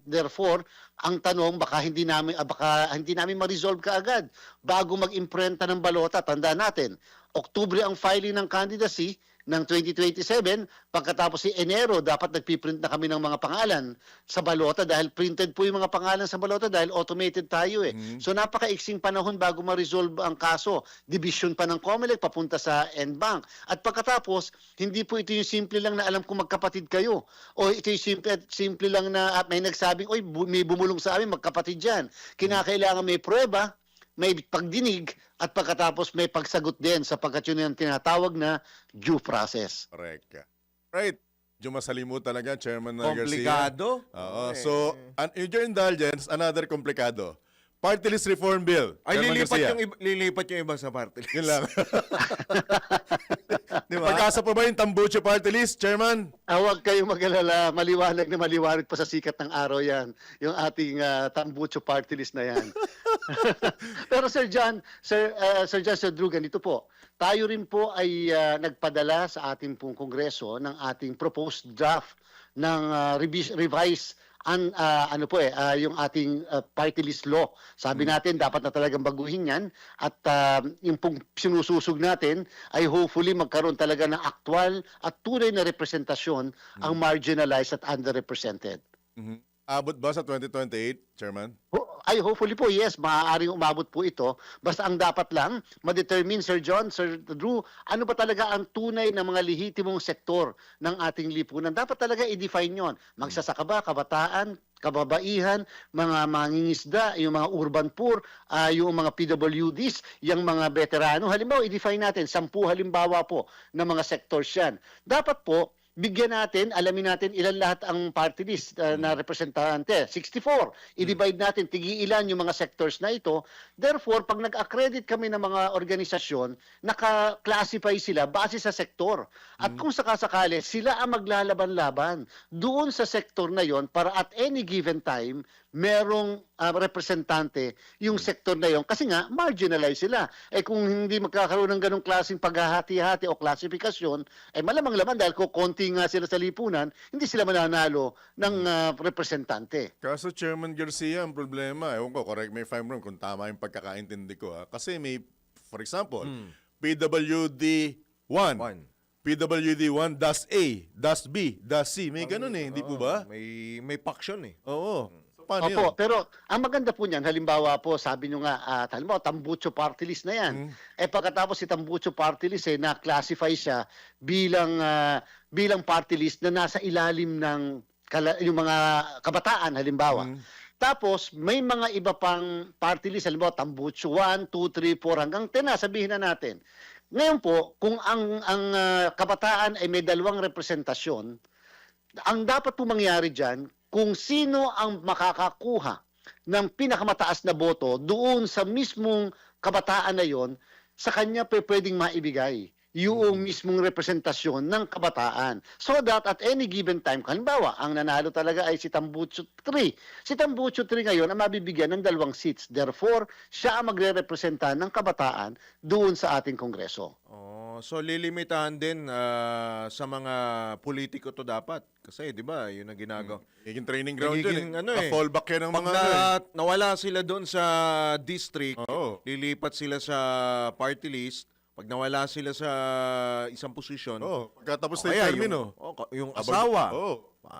therefore, ang tanong, baka hindi namin ma-resolve kaagad bago mag-imprenta ng balota. Tandaan natin, Oktubre ang filing ng candidacy ng 2027, pagkatapos si Enero, dapat nagpiprint na kami ng mga pangalan sa balota dahil printed po yung mga pangalan sa balota dahil automated tayo eh. So napakaiksing panahon bago ma-resolve ang kaso. Division pa ng Comelec papunta sa NBank. At pagkatapos, hindi po ito yung simple lang na alam kung magkapatid kayo. O ito yung simple lang na may nagsabing, oy, may bumulong sa amin, magkapatid dyan. Kinakailangan may pruweba, may pagdinig, at pagkatapos may pagsagot din sapagkat yun yung tinatawag na due process. Correct. Right. Masalimuot talaga, Chairman Garcia. komplikado? Oo. So, with your indulgence, another komplikado. Party list reform bill. Ay, Chairman Garcia. lilipat yung iba sa party list. Yun lang. Pag-asa pa ba yung Tambucho party list, Chairman? Huwag kayong mag-alala, maliwanag pa sa sikat ng araw yan, yung ating Tambucho party list na yan. Pero Sir John, Sir Drew, ganito po. Tayo rin po ay nagpadala sa ating pong Kongreso ng ating proposed draft ng revised yung ating party list law. Sabi natin, dapat na talagang baguhin yan. At yung pong sinususog natin ay hopefully magkaroon talaga ng aktwal at tunay na representasyon ang marginalized at underrepresented. Abot ba sa 2028, Chairman? Ay, hopefully po, yes, maaaring umabot po ito. Basta ang dapat lang, ma-determine, Sir John, Sir Drew, ano ba talaga ang tunay na mga lehitimong sektor ng ating lipunan. Dapat talaga i-define yon. Magsasaka ba, kabataan, kababaihan, mga mangingisda, yung mga urban poor, yung mga PWDs, yung mga veterano. Halimbawa, i-define natin, 10 halimbawa po ng mga sectors yan. Dapat po, bigyan natin, alamin natin ilan lahat ang party list na representante. 64. I-divide natin, tigi-ilan yung mga sectors na ito. Therefore, pag nag-accredit kami ng mga organisasyon, naka-classify sila base sa sektor. At kung sakasakali, sila ang maglalaban-laban doon sa sektor na yon para at any given time, merong representante yung sektor na yon. Kasi nga, marginalized sila. Kung hindi magkakaroon ng ganong klaseng paghahati-hati o klasifikasyon, malamang laman dahil kukonti nga sila sa lipunan, hindi sila mananalo ng representante. Kaso, Chairman Garcia, ang problema, ewan ko, correct me if I'm wrong, kung tama yung pagkakaintindi ko. Kasi may, for example, PWD 1. PWD 1, DAS A, DAS B, DAS C. May ganun hindi po ba? May paksyon eh. Oo. Paano Opo, yun? pero ang maganda po niyan, halimbawa po, sabi nyo nga, halimbawa, Tambucho party list na yan. Pagkatapos si Tambucho party list, na-classify siya bilang party list na nasa ilalim ng yung mga kabataan, halimbawa. Tapos, may mga iba pang party list, halimbawa, Tambucho 1, 2, 3, 4, hanggang 10 na, sabihin na natin. Ngayon po, kung ang kabataan ay may 2 representasyon, ang dapat po mangyari dyan, kung sino ang makakakuha ng pinakamataas na boto doon sa mismong kabataan na yon, sa kanya pwedeng maibigay yung mismong representasyon ng kabataan. So that at any given time, halimbawa, ang nanalo talaga ay si Tambucho 3. Si Tambucho 3 ngayon ang mabibigyan ng 2 seats. Therefore, siya ang magre-representa ng kabataan doon sa ating Kongreso. Oh, so lilimitahan din sa mga politiko to dapat. Kasi 'di ba, 'yun ang ginagawa. Naging training ground Nagiging yun. ano eh. Fallback yan ng Pag mga... nawala sila doon sa district, Oo. lilipat sila sa party list. Pag nawala sila sa isang posisyon, pagkatapos na kaya yung termino. yung asawa,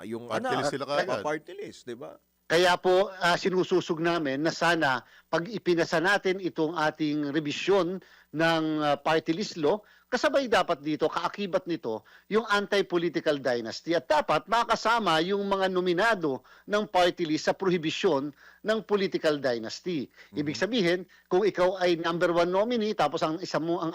yung Party anak, list sila kaagad. party list, 'di ba? Kaya po sinususog namin na sana pag ipinasa natin itong ating revisyon ng party list law, kasabay dapat dito, kaakibat nito, yung anti-political dynasty. At dapat makasama yung mga nominado ng party list sa prohibisyon ng political dynasty. Ibig sabihin, kung ikaw ay number 1 nominee, tapos ang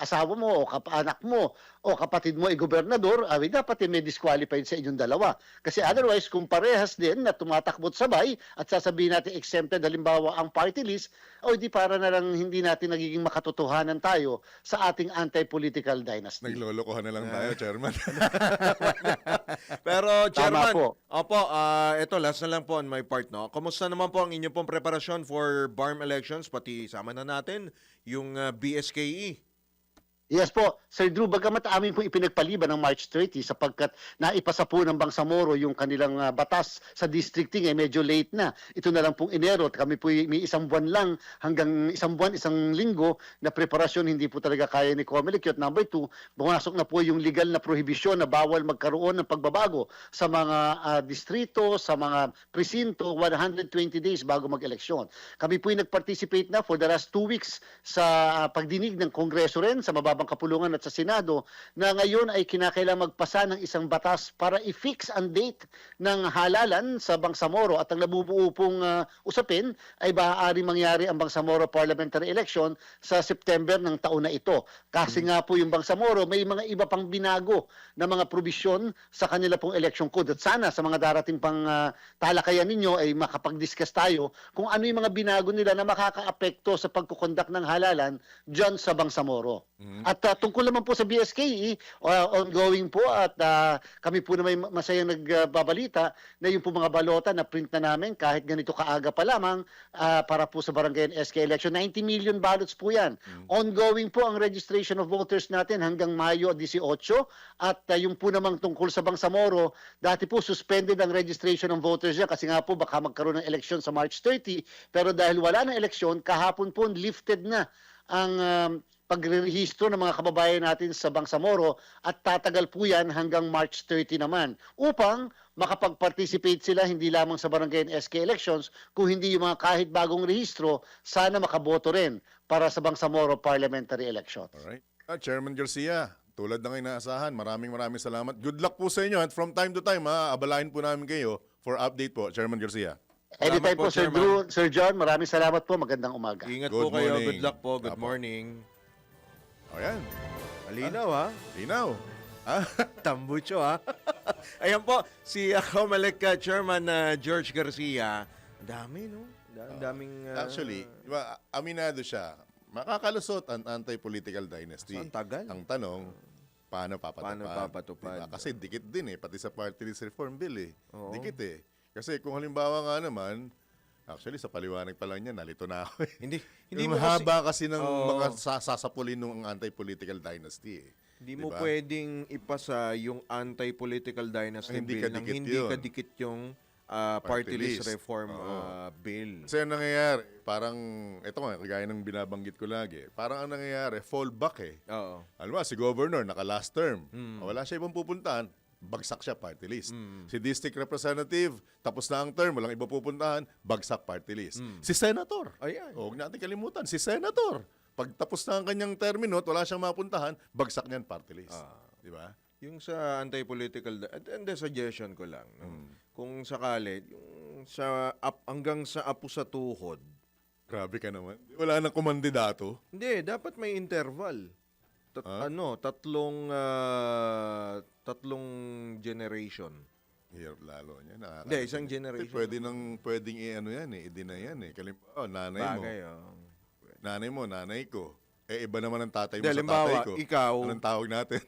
asawa mo o anak mo o kapatid mo ay gobernador, dapat may disqualified sa inyong dalawa. Kasi otherwise, kung parehas din na tumatakbot sabay at sasabihin natin exempted, halimbawa ang party list, o di para na lang hindi natin nagiging makatotohanan tayo sa ating anti-political dynasty. Naglolokohan na lang tayo, Chairman. Pero Chairman, po. ito last na lang po on my part, no. Kumusta naman po ang inyong pong preparasyon for BARM elections, pati sama na natin yung BSKE? Yes po, Sir Drew, bagamat amin po ipinagpaliban ng March 30 sapagkat naipasa po ng Bangsamoro yung kanilang batas sa districting medyo late na. Ito na lang pong Enero at kami po may 1 buwan lang hanggang 1 buwan, 1 linggo na preparasyon, hindi po talaga kaya ni Comelec. At number 2, bumasok na po yung legal na prohibisyon na bawal magkaroon ng pagbabago sa mga distrito, sa mga presinto 120 days bago mag-eleksyon. Kami po nag-participate na for the last 2 weeks sa pagdinig ng Kongreso rin, sa mababang kapulungan at sa Senado, na ngayon ay kinakailangan magpasa ng isang batas para i-fix ang date ng halalan sa Bangsamoro, at ang nabubuo pong usapin ay maaari mangyari ang Bangsamoro parliamentary election sa September ng taon na ito. Kasi nga po yung Bangsamoro may mga iba pang binago na mga probisyon sa kanila pong election code, at sana sa mga darating pang talakayan ninyo ay makapag-discuss tayo kung ano yung mga binago nila na makakaapekto sa pagkukondak ng halalan dyan sa Bangsamoro. At tungkol naman po sa BSKE, ongoing po, at kami po na may masayang nagbabalita na yung po mga balota na print na namin kahit ganito kaaga pa lamang para po sa barangay and SK election. 90 million ballots po yan. Ongoing po ang registration of voters natin hanggang Mayo 18, at yung po namang tungkol sa Bangsamoro, dati po suspended ang registration ng voters yan kasi nga po baka magkaroon ng election sa March 30, pero dahil wala ng eleksyon, kahapon po lifted na ang pagrerehistro ng mga kababayan natin sa Bangsamoro, at tatagal po yan hanggang March 30 naman upang makapag-participate sila hindi lamang sa barangay and SK elections, kung hindi yung mga kahit bagong rehistro, sana makaboto rin para sa Bangsamoro parliamentary election. Alright. Chairman Garcia, tulad ng inaasahan, maraming salamat. Good luck po sa inyo, at from time to time, abalahin po namin kayo for update po, Chairman Garcia. Anytime po, po, Sir Chairman. Drew, Sir John, maraming salamat po. Magandang umaga. Ingat Good po kayo. morning. Good luck po. Good Apo. morning. Ayan. Malinaw ha. Linaw. Tambucho ha. Ayan po, si Comelec Chairman George Garcia. Dami, no? Daming... Actually, di ba, aminado siya. Makakalusot ang anti-political dynasty. Ang tagal. Ang tanong, paano papatupad? Paano papatupad? Diba? Kasi dikit din pati sa party list reform bill Oo. Dikit Kasi kung halimbawa nga naman, actually sa paliwanag pa lang niya, nalito na ako Hindi Yung mo mahaba kasi ng Oo. mga sasapulin ng anti-political dynasty Hindi mo Diba? pwedeng ipasa yung anti-political dynasty Hindi bill nang kadikit hindi yun. kadikit yung party list list. reform Oo. bill. Kasi ang nangyayari, parang, ito nga, kagaya ng binabanggit ko lagi, parang ang nangyayari, fallback Oo. Alam mo, si governor, naka-last term. Wala siya ibang pupuntahan, bagsak siya party list. Si district representative, tapos na ang term, walang iba pupuntahan, bagsak party list. Si senator, Ayan. huwag natin kalimutan, si senator, pag tapos na ang kanyang termino at wala siyang mapuntahan, bagsak niyan party list. Di ba? Yung sa anti-political, and the suggestion ko lang, no? Kung sakali, yung sa hanggang sa apo sa tuhod, Grabe ka naman. Wala nang kumandidato. hindi, dapat may interval. Tatlong generation. Hirap lalo niya. Hindi, isang generation. Pwedeng i-ano yan i-deny yan Kalimbawa, nanay mo. Bagay, Nanay mo, nanay ko. Eh, iba naman ang tatay mo Hindi, sa halimbawa, tatay ko. ikaw- Anong tawag natin?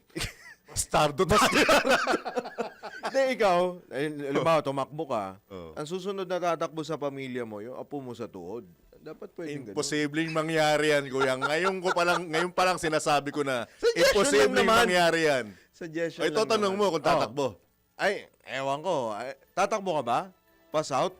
Bastardo tayo. Hindi, ikaw, halimbawa, tumakbo ka, Oh. ang susunod na tatakbo sa pamilya mo, yung apo mo sa tuhod. Dapat pwedeng ganun. Imposibleng mangyari yan, kuya. Ngayon pa lang sinasabi ko na, Suggestion imposibleng lang naman. mangyari yan. Suggestion Ay, lang tatanong naman. mo kung tatakbo. Ay, ewan ko. Ay, tatakbo ka ba? Pass out?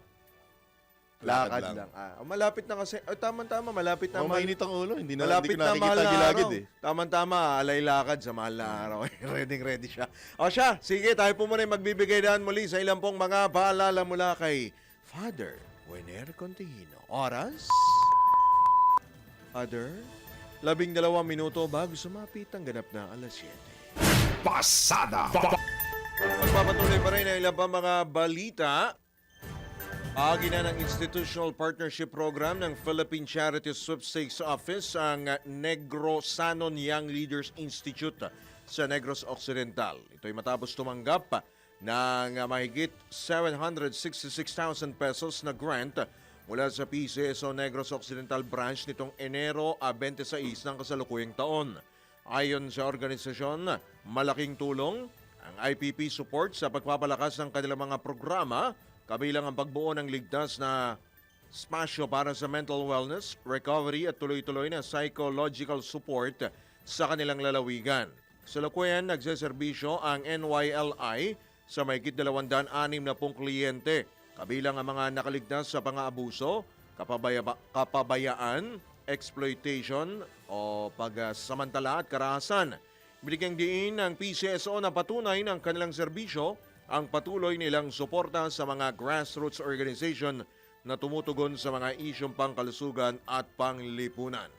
Lakad Lakad lang. lang. Malapit na kasi. Ay, tama-tama. Malapit na. Oh, mainit ang ulo. Hindi ko Malapit na mahal nakikita na gilagid araw. eh. Tama-tama. Alay lakad sa mahal na araw. Ready siya. O siya, sige, tayo po muna yung magbibigay daan muli sa ilang pong mga paalala mula kay Father Wener Contihino. Oras? Father? 12 minuto bago sumapit ang ganap na alas 7. Pasada. Magpapatuloy pa rin ang ilang pa mga balita. Bahagi na ng Institutional Partnership Program ng Philippine Charity Sweepstakes Office ang Negros Sanon Young Leaders Institute sa Negros Occidental. Ito'y matapos tumanggap ng mahigit 766,000 pesos na grant mula sa PCSO Negros Occidental Branch nitong Enero 26 ng kasalukuyang taon. Ayon sa organisasyon, malaking tulong ang IPP support sa pagpapalakas ng kanilang mga programa, kabilang ang pagbuo ng ligtas na spasyo para sa mental wellness, recovery at tuloy-tuloy na psychological support sa kanilang lalawigan. Sa Kasalukuyan, nagseserbisyo ang NYLI sa mahigit 260 kliyente, kabilang ang mga nakaligtas sa pang-aabuso, kapabayaan, exploitation o pagsamantala at karahasan. Binigyang diin ng PCSO na patunay ng kanilang serbisyo ang patuloy nilang suporta sa mga grassroots organization na tumutugon sa mga isyong pangkalusugan at panglipunan.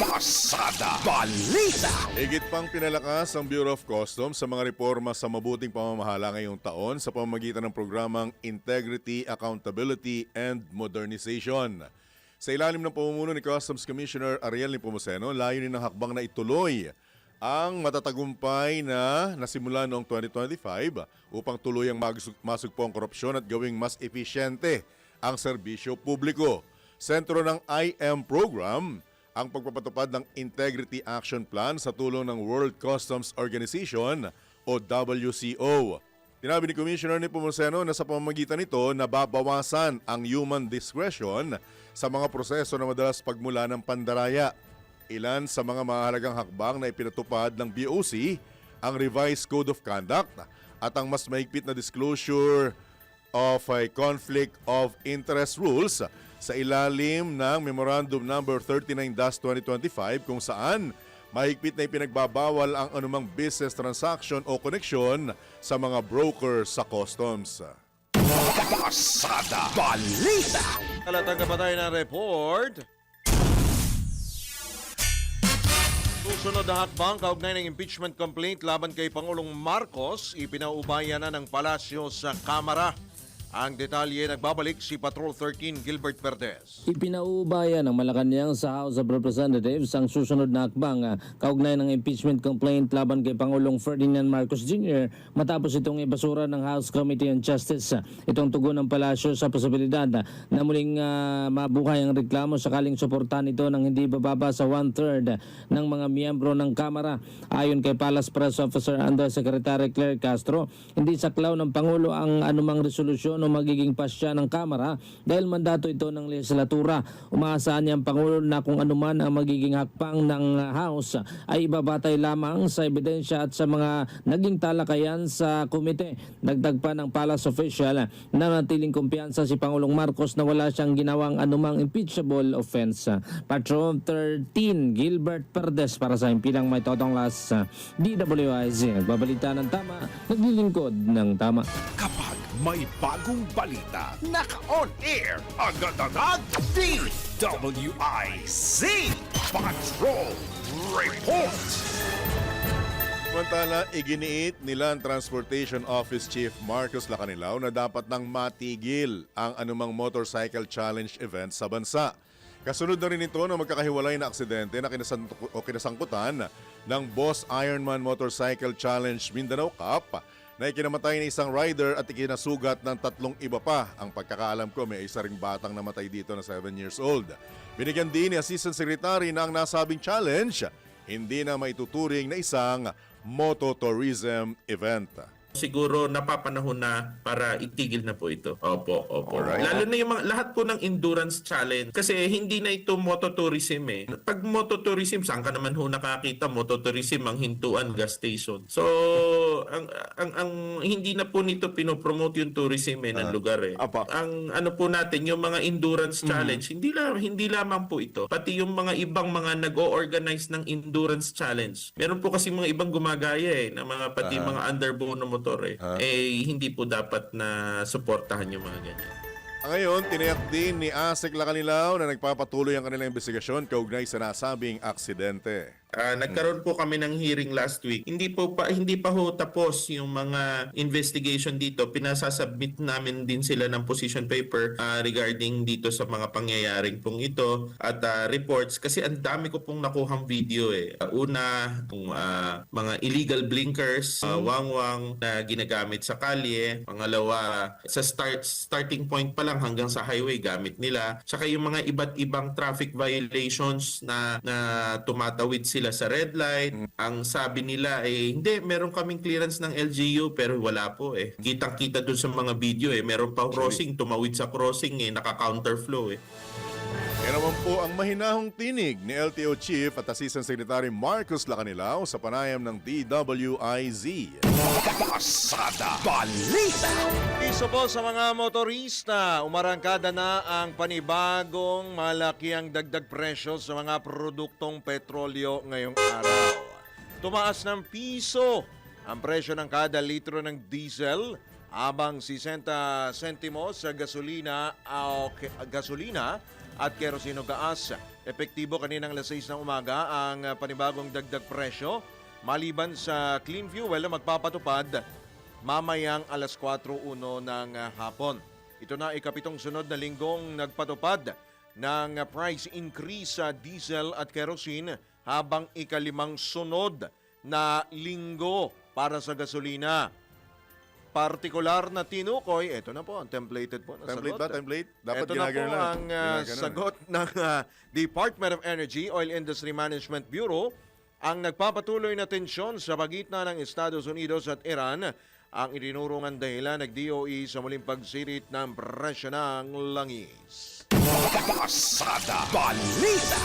Pasada Balita. Higit pang pinalakas ang Bureau of Customs sa mga reforma sa mabuting pamamahala ngayong taon sa pamamagitan ng programang Integrity, Accountability, and Modernization. Sa ilalim ng pamumuno ni Customs Commissioner Ariel Nepomuceno, layunin ng hakbang na ituloy ang matatagumpay na nasimula noong 2025 upang tuluyang masugpo ang korupsyon at gawing mas episyente ang serbisyo publiko. Sentro ng IM program ang pagpapatupad ng Integrity Action Plan sa tulong ng World Customs Organization o WCO. Tinabi ni Commissioner Nepomuceno na sa pamamagitan nito nababawasan ang human discretion sa mga proseso na madalas pagmula ng pandaraya. Ilan sa mga mahalagang hakbang na ipinatupad ng BOC ang Revised Code of Conduct at ang mas mahigpit na disclosure of a conflict of interest rules sa ilalim ng Memorandum Number 39-2025 kung saan mahigpit na ipinagbabawal ang anumang business transaction o koneksyon sa mga broker sa customs. Pasada Balita. Talatang pa tayo ng report. Susunod na hakbang kaugnay ng impeachment complaint laban kay Pangulong Marcos, ipinaubaya na ng palasyo sa Kamara. Ang detalye, nagbabalik si Patrol 13 Gilbert Verdes. Ipinaubaya ng Malacanang sa House of Representatives ang susunod na hakbang kaugnay ng impeachment complaint laban kay Pangulong Ferdinand Marcos Jr. matapos itong ibasura ng House Committee on Justice. Itong tugon ng palasyo sa posibilidad na muling mabuhay ang reklamo sakaling suportahan ito ng hindi bababa sa 1/3 ng mga miyembro ng Kamara. Ayon kay Palace Press Officer Undersecretary Claire Castro, hindi saklaw ng Pangulo ang anumang resolusyon o magiging pasya ng Kamara dahil mandato ito ng legislatura. Umaasahan niya ang Pangulo na kung anuman ang magiging hakbang ng House ay ibabatay lamang sa ebidensya at sa mga naging talakayan sa komite. Dagdag pa ng Palace official na natiling kumpiyansa si Pangulong Marcos na wala siyang ginawang anumang impeachable offense. Patrol 13 Gilbert Verdes para sa impilang may totong las DWIZ. Nagbabalita ng tama, naglilingkod ng tama. Kapag may bagong balita, naka-on air, agad-agad, DWIZ Patrol Report. Samantala, iginiit nila ang Transportation Office Chief Marcos Lacanilao na dapat nang matigil ang anumang motorcycle challenge event sa bansa. Kasunod na rin ito na magkakahiwalay na aksidente na kinasangkutan ng Boss Ironman Motorcycle Challenge Mindanao Cup na ikinamatay ng isang rider at ikinasugat ng 3 iba pa. Ang pagkakaalam ko, may isa ring batang namatay dito na 7 years old. Binigyan din ni Assistant Secretary na ang nasabing challenge hindi na maituturing na isang mototourism event. Siguro napapanahon na para itigil na po ito. Opo. Alright. Lalo na yung lahat po ng endurance challenge. Kasi hindi na ito mototourism eh. Pag mototourism, saan ka naman ho nakakita? Mototourism ang hintuan, gas station. So, ang hindi na po nito pinopromote yung tourism ng lugar eh. Apa. Ang ano po natin, yung mga endurance challenge, hindi lamang po ito. Pati yung mga ibang mga nag-o-organize ng endurance challenge. Meron po kasi mga ibang gumagaya eh, na mga pati mga underbow na motor eh hindi po dapat na suportahan yung mga ganyan. Ngayon, tiniyak din ni Asek Lacanilaw na nagpapatuloy ang kanilang investigasyon kaugnay sa nasabing aksidente. Nagkaroon po kami ng hearing last week. Hindi pa ho tapos yung mga investigation dito. Pinasasubmit namin din sila ng position paper regarding dito sa mga pangyayaring pong ito at reports kasi ang dami ko pong nakuhang video eh. Una, mga illegal blinkers, wangwang na ginagamit sa kalye. Pangalawa, sa starting point pa lang hanggang sa highway gamit nila. Tsaka yung mga iba't ibang traffic violations na tumatawid sila sa red light. Ang sabi nila hindi, meron kaming clearance ng LGU pero wala po eh. Kitang-kita dun sa mga video eh. Meron pa crossing, tumawid sa crossing naka-counterflow eh. Yan naman po ang mahinahong tinig ni LTO Chief at Assistant Secretary Marcos Lacanilaw sa panayam ng DWIZ. Pasada Balita. Piso po sa mga motorista, umarangkada na ang panibagong malakiang dagdag presyo sa mga produktong petrolyo ngayong araw. Tumaas ng piso ang presyo ng kada litro ng diesel habang 60 sentimos sa gasolina at kerosino gas. Epektibo kaninang alas 6 ng umaga ang panibagong dagdag presyo maliban sa clean fuel na magpapatupad mamayang alas 4:01 ng hapon. Ito na ikapitong sunod na linggong nagpatupad ng price increase sa diesel at kerosene habang ikalimang sunod na linggo para sa gasolina. Partikular na tinukoy, ito na po ang templated po na Template sagot. ba? Template? Dapat Ito na po ginagano ang sagot ng Department of Energy, Oil Industry Management Bureau. Ang nagpapatuloy na tensyon sa pagitan ng Estados Unidos at Iran ang itinurungan dahilan ng DOE sa muling pagsirit ng presyo ng langis. Pasada Balita.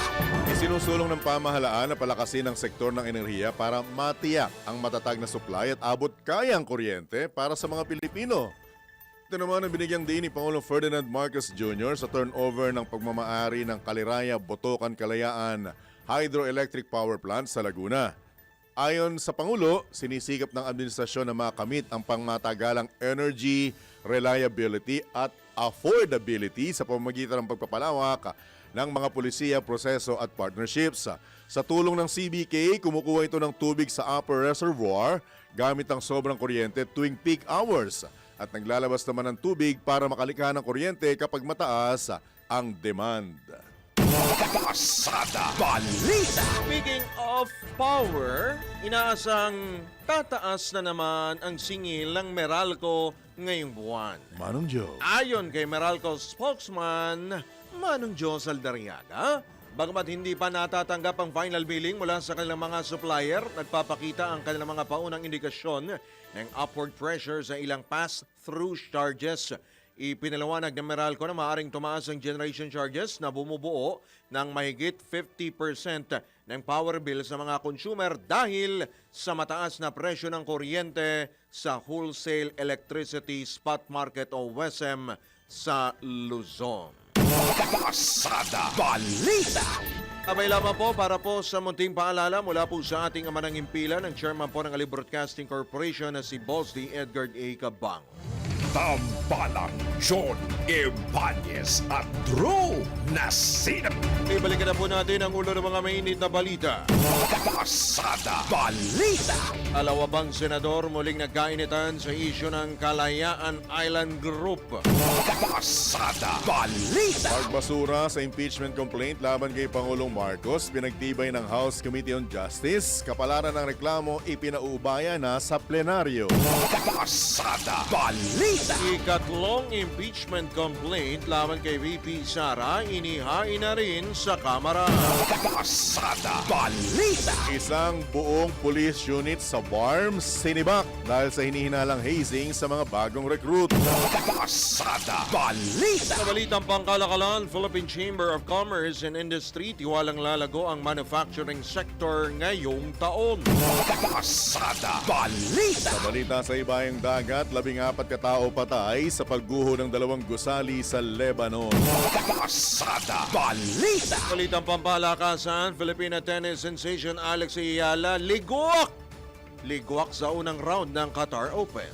Isinusulong ng pamahalaan na palakasin ang sektor ng enerhiya para matiyak ang matatag na supply at abot kayang kuryente para sa mga Pilipino. Ito naman ang binigyang din ni Pangulong Ferdinand Marcos Jr. sa turnover ng pagmamaari ng Kaliraya, Botocan, Kalayaan Hydroelectric Power Plant sa Laguna. Ayon sa Pangulo, sinisikap ng administrasyon na makamit ang pangmatagalang energy, reliability at affordability sa pamamagitan ng pagpapalawak ng mga pulisiya, proseso at partnerships. Sa tulong ng CBK, kumukuha ito ng tubig sa upper reservoir gamit ang sobrang kuryente tuwing peak hours at naglalabas naman ng tubig para makalikha ng kuryente kapag mataas ang demand. Pasada Balita. Speaking of power, inaasang tataas na naman ang singil ng Meralco ngayong buwan. Manong Joe. Ayon kay Meralco spokesman Manong Joe Saldariaga, bagamat hindi pa natatanggap ang final billing mula sa kanilang mga supplier, nagpapakita ang kanilang mga paunang indikasyon ng upward pressure sa ilang pass-through charges. Ipinaliwanag ng Meralco na maaaring tumaas ang generation charges na bumubuo ng mahigit 50% ng power bill sa mga consumer dahil sa mataas na presyo ng kuryente sa wholesale electricity spot market o WESM sa Luzon. Pasada Balita. Abay lamang po para po sa munting paalala mula po sa ating ama ng impila ng chairman po ng Ali Broadcasting Corporation na si Boss D. Edgar A. Cabang. Tambalang John Ibanez at Drew Nasino. Ibalikan na po natin ang ulo ng mga mainit na balita. Pasada Balita. Alawabang senador muling nagkainitan sa isyu ng Kalayaan Island Group. Pasada Balita. Pagbasura sa impeachment complaint laban kay Pangulong Marcos, pinagtibay ng House Committee on Justice. Kapalaran ng reklamo ipinaubaya na sa plenaryo. Pasada Balita. Ikatlong impeachment complaint laban kay VP Sara inihain na rin sa Kamara. Pasada Balita. Isang buong police unit sa BARM sinibak dahil sa hinihinalang hazing sa mga bagong recruit. Pasada Balita. Sa balitang pangkalakalan, Philippine Chamber of Commerce and Industry tiwalang lalago ang manufacturing sector ngayong taon. Pasada Balita. Sa balita sa ibayang dagat, 14 katao patay sa pagguho ng 2 gusali sa Lebanon. Pasada Balita. Balitang pampalakasan, Filipina tennis sensation Alex Ayala ligwak sa unang round ng Qatar Open.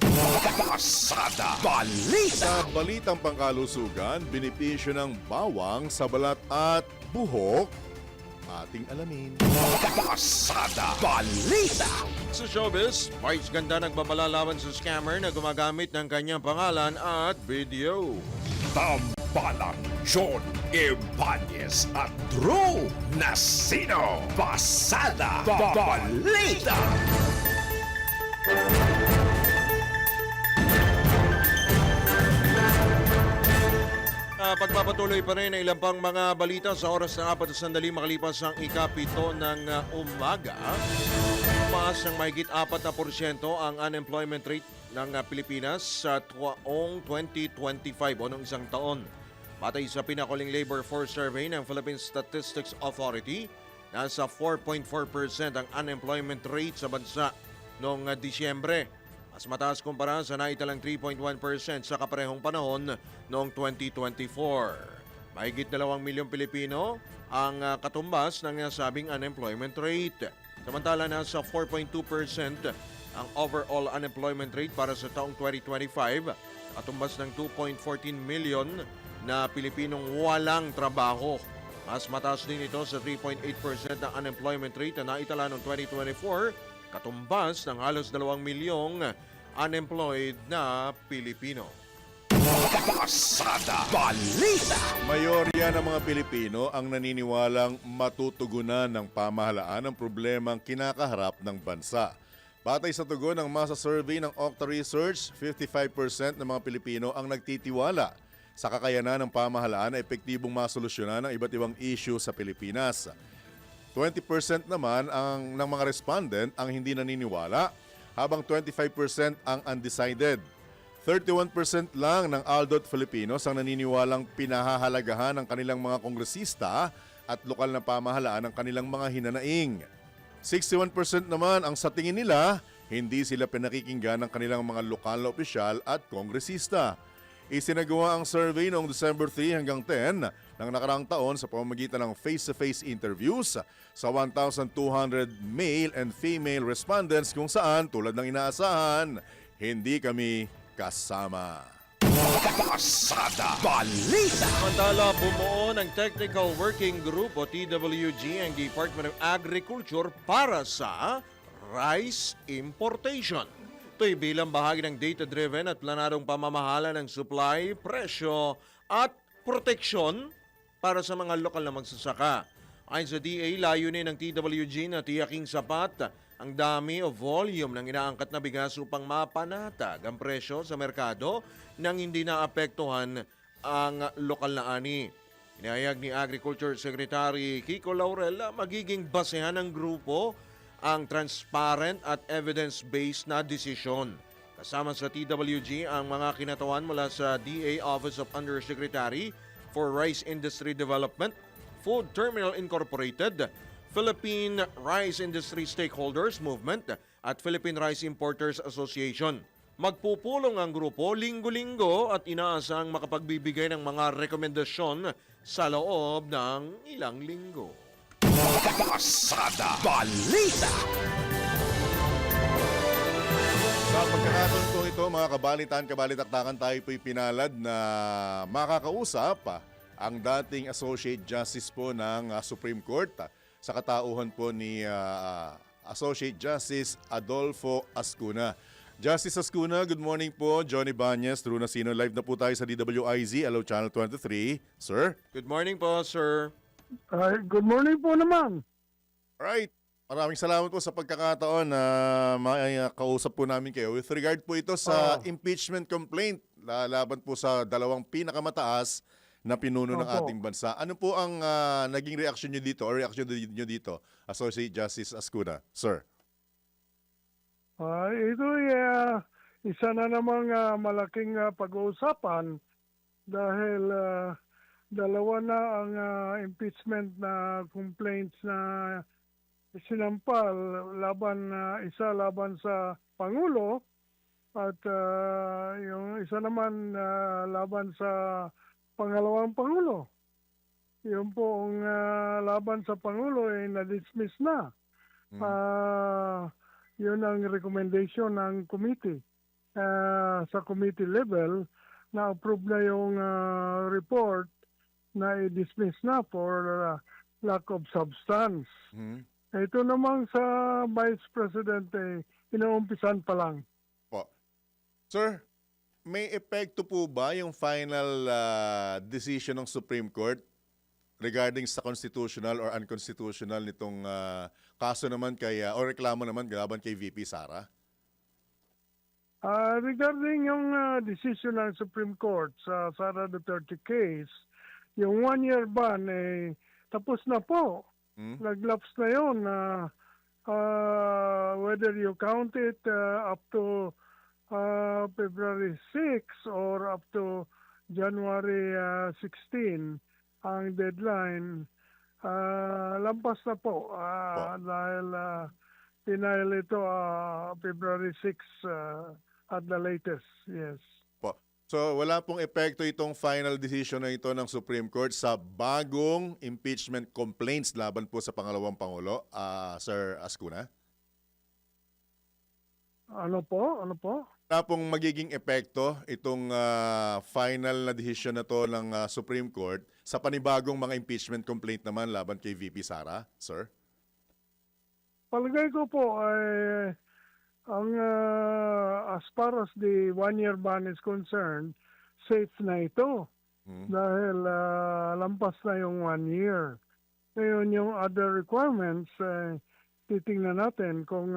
Pasada Balita. Sa balitang pangkalusugan, benepisyo ng bawang sa balat at buhok, ating alamin. Pasada Balita. Sa showbiz, Vice Ganda nagbabalalaban sa scammer na gumagamit ng kanyang pangalan at video. Tambalang John Ibanez at Drew Nasino. Pasada Balita. Pagpapatuloy pa rin ang ilang pang mga balita sa oras ng 4 sandali makalipas ang ika-7 ng umaga. Tumaas ng mahigit 4% ang unemployment rate ng Pilipinas sa taong 2025 o noong isang taon. Batay sa pinakuling labor force survey ng Philippine Statistics Authority, nasa 4.4% ang unemployment rate sa bansa noong Disyembre. Mas mataas kumpara sa naitalang 3.1% sa kaparehong panahon noong 2024. Mahigit 2 milyong Pilipino ang katumbas ng nasabing unemployment rate. Samantala nasa 4.2% ang overall unemployment rate para sa taong 2025, katumbas ng 2.14 million na Pilipinong walang trabaho. Mas mataas din ito sa 3.8% na unemployment rate na naitala noong 2024, katumbas ng halos 2 milyong unemployed na Pilipino. Pasada Balita. Mayorya ng mga Pilipino ang naniniwalang matutugunan ng pamahalaan ang problemang kinakaharap ng bansa. Batay sa tugon ng masa survey ng Octa Research, 55% ng mga Pilipino ang nagtitiwala sa kakayanan ng pamahalaan na epektibong masolusyonan ang iba't ibang issue sa Pilipinas. 20% naman ng mga respondent ang hindi naniniwala, habang 25% ang undecided. 31% lang ng Aldot Filipinos ang naniniwalang pinahahalagahan ng kanilang mga kongresista at lokal na pamahalaan ng kanilang mga hinanaing. 61% naman ang sa tingin nila, hindi sila pinakikinggan ng kanilang mga lokal na opisyal at kongresista. Isinagawa ang survey noong December 3 hanggang 10 ng nakaraang taon sa pamamagitan ng face-to-face interviews sa 1,200 male and female respondents kung saan, tulad ng inaasahan, hindi kami kasama. Pasada Balita. Samantala, bumuo ng Technical Working Group o TWG ang Department of Agriculture para sa rice importation. Ito'y bilang bahagi ng data-driven at planadong pamamahala ng supply, presyo at proteksyon para sa mga lokal na magsasaka. Ayon sa DA, layunin ng TWG na tiyaking sapat ang dami o volume ng inaangkat na bigas upang mapanatag ang presyo sa merkado nang hindi naapektuhan ang lokal na ani. Inihayag ni Agriculture Secretary Kiko Laurel na magiging basehan ng grupo ang transparent at evidence-based na desisyon. Kasama sa TWG ang mga kinatawan mula sa DA Office of Undersecretary for Rice Industry Development, Food Terminal Incorporated, Philippine Rice Industry Stakeholders Movement at Philippine Rice Importers Association. Magpupulong ang grupo linggo-linggo at inaasang makapagbibigay ng mga rekomendasyon sa loob ng ilang linggo. Pasada Balita. Sa pagkakataon po ito, mga kabalitaan-kabalitaktakan, tayo po'y pinalad na makakausap ang dating Associate Justice po ng Supreme Court sa katauhan po ni Associate Justice Adolfo Ascuna. Justice Ascuna, good morning po. Johnny Banyes, True Nasino. Live na po tayo sa DWIZ, Hello Channel 23. Sir? Good morning po, sir. Good morning po naman. Alright. Maraming salamat po sa pagkakataon na kausap po namin kayo. With regard po ito sa impeachment complaint laban po sa dalawang pinakamataas na pinuno ng ating bansa. Ano po ang naging reaction nyo dito or reaction nyo dito, Associate Justice Ascuna? Sir? Ito isa na namang malaking pag-uusapan dahil dalawa na ang impeachment na complaints na sinampal isa laban sa Pangulo at yung isa naman laban sa pangalawang Pangulo. Yung pong laban sa Pangulo ay na-dismiss na. Yun ang recommendation ng committee. Sa committee level, na-approve na yung report na i-dismiss na for lack of substance. Ito namang sa Vice President, inuumpisan pa lang. Po. Sir, may epekto po ba yung final decision ng Supreme Court regarding sa constitutional or unconstitutional nitong kaso naman o reklamo naman laban kay VP Sara? Regarding yung decision ng Supreme Court sa Sara Duterte case, yung 1-year ban tapos na po. Nag-lapse na yun. Whether you count it up to February 6 or up to January 16, ang deadline, lampas na po. Dahil pinail ito February 6 at the latest. Yes. Po. So wala pong epekto itong final decision na ito ng Supreme Court sa bagong impeachment complaints laban po sa pangalawang Pangulo, Sir Ascuna? Ano po? Wala pong magiging epekto itong final na decision na to ng Supreme Court sa panibagong mga impeachment complaint naman laban kay VP Sara, sir? Palagay ko po ay as far as the 1-year ban is concerned, safe na ito. Dahil lampas na yung 1 year. Ngayon yung other requirements, titingnan natin kung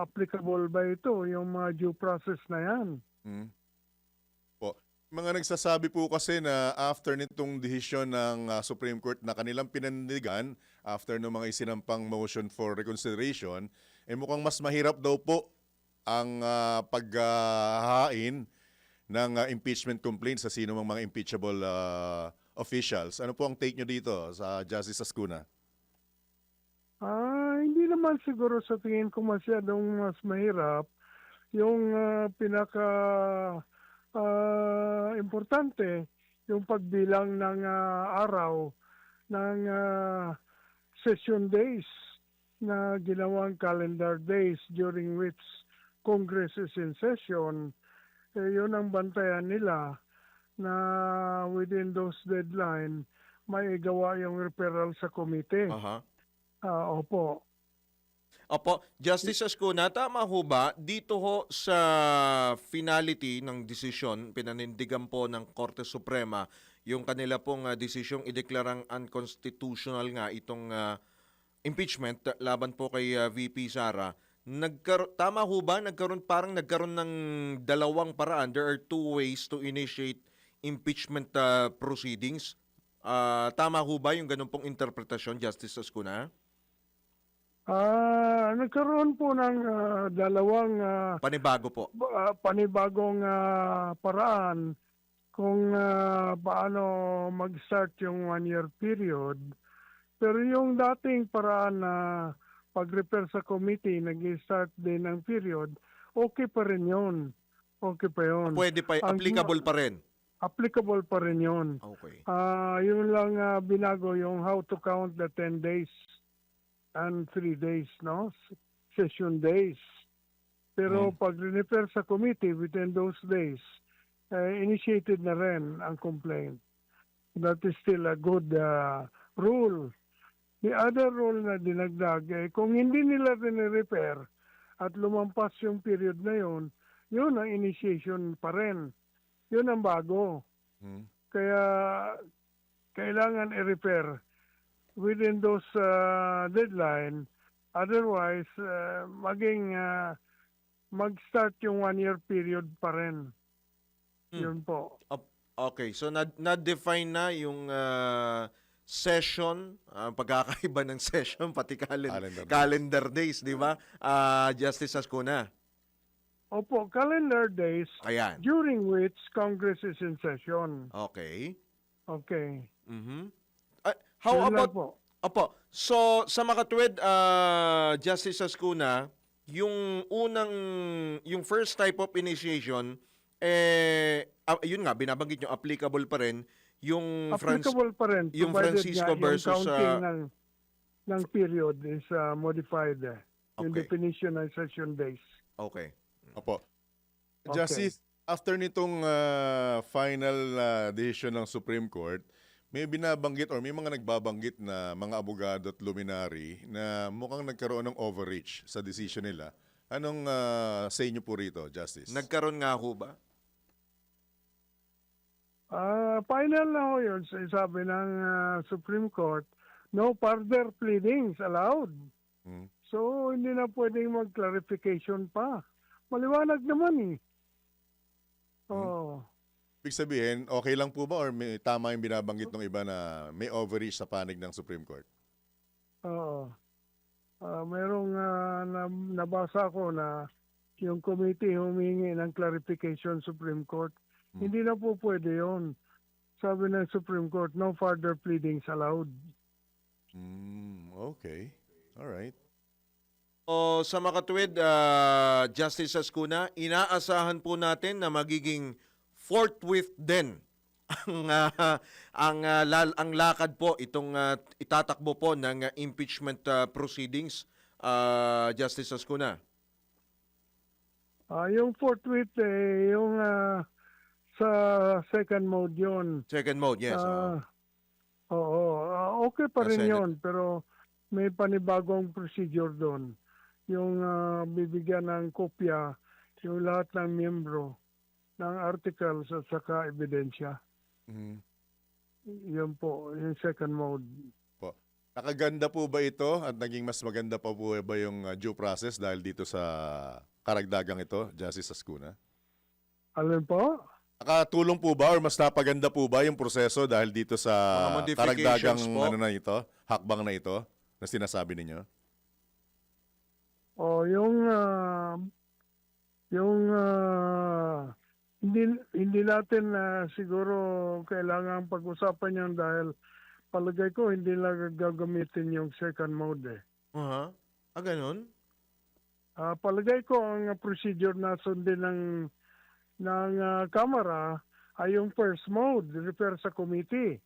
applicable ba ito, yung mga due process na yan. Po. Mga nagsasabi po kasi na after nitong desisyon ng Supreme Court na kanilang pinandigan, after ng mga isinampang motion for reconsideration, mukhang mas mahirap daw po ang paghahain ng impeachment complaint sa sino mang mga impeachable officials. Ano po ang take nyo dito sa Justice Ascuna? Hindi naman siguro sa tingin ko masyadong mas mahirap. Yung pinaka importante, yung pagbilang ng araw ng session days na ginawang calendar days during which Congress is in session. Yun ang bantayan nila na within those deadline may igawa yung referral sa committee. Opo. Justice Ascuna, tama ho ba dito ho sa finality ng desisyon, pinanindigan po ng Korte Suprema yung kanila pong desisyong ideklarang unconstitutional nga itong impeachment laban po kay VP Sara. Tama ho ba nagkaroon ng dalawang paraan? There are two ways to initiate impeachment proceedings. Tama ho ba yung ganun pong interpretasyon, Justice Ascuna? Nagkaroon po ng dalawang panibago po. Panibagong paraan kung paano mag-start yung 1-year period. Pero yung dating paraan na pag-refer sa committee, nag-start din ng period, okay pa rin yun. Okay pa yun. Pwede pa, applicable pa rin? Applicable pa rin yun. Okay. Yun lang binago yung how to count the 10 days and 3 days, no? Session days. Pero pag refer sa committee within those days, initiated na rin ang complaint. That is still a good rule. The other rule na dinagdag, kung hindi nila rin-repair at lumampas yung period na yun ang initiation pa rin. Yun ang bago. Kaya kailangan i-repair within those deadline. Otherwise, mag-start yung 1-year period pa rin. Yun po. Okay, so na-define na yung session, pagkakaiba ng session, pati calendar days, di ba? Justice Ascuna. Opo, calendar days Ayan. during which Congress is in session. Okay. Okay. How Yun lang about... po. Opo. So, sa makatuwid, Justice Ascuna, yung first type of initiation, yun nga, binabanggit nyo, applicable pa rin, yung Applicable pa rin. yung provided Francisco nga versus, yung counting ng period is modified. Yung Okay. definition ng session days. Okay. Opo. Okay. Justice, after nitong final decision ng Supreme Court, may binabanggit or may mga nagbabanggit na mga abogado at luminary na mukhang nagkaroon ng overreach sa decision nila. Anong say nyo po rito, Justice? Nagkaroon nga ho ba? Final na ho yun. Sabi ng Supreme Court, no further pleadings allowed. So, hindi na pwedeng mag-clarification pa. Maliwanag naman eh. Oh. Ibig sabihin, okay lang po ba or may tama yung binabanggit ng iba na may overreach sa panig ng Supreme Court? Oo. Merong nabasa ko na yung committee humingi ng clarification Supreme Court. Hindi na po pwede yun. Sabi ng Supreme Court, no further pleadings allowed. Okay. All right. O sa makatuwid, Justice Ascuna, inaasahan po natin na magiging forthwith din ang lakad po itong itatakbo po ng impeachment proceedings, Justice Ascuna. Yung forthwith, yung sa second mode yun. Second mode, yes. Oo. Okay pa Sa rin Senate. yun, pero may panibagong procedure doon. Yung bibigyan ng kopya yung lahat ng miyembro ng articles at saka ebidensya. Yun po, yung second mode. Po. Nakaganda po ba ito at naging mas maganda pa po ba yung due process dahil dito sa karagdagang ito, Justice Ascuna? Alin po? Nakatulong po ba or mas napaganda po ba yung proseso dahil dito sa Mga modifications karagdagang po? ano na ito, hakbang na ito na sinasabi ninyo? Hindi natin siguro kailangan pag-usapan yan dahil palagay ko hindi lang gagamitin yung second mode. Ganun? Palagay ko ang procedure na sundin ng Kamara ay yung first mode, refer sa committee.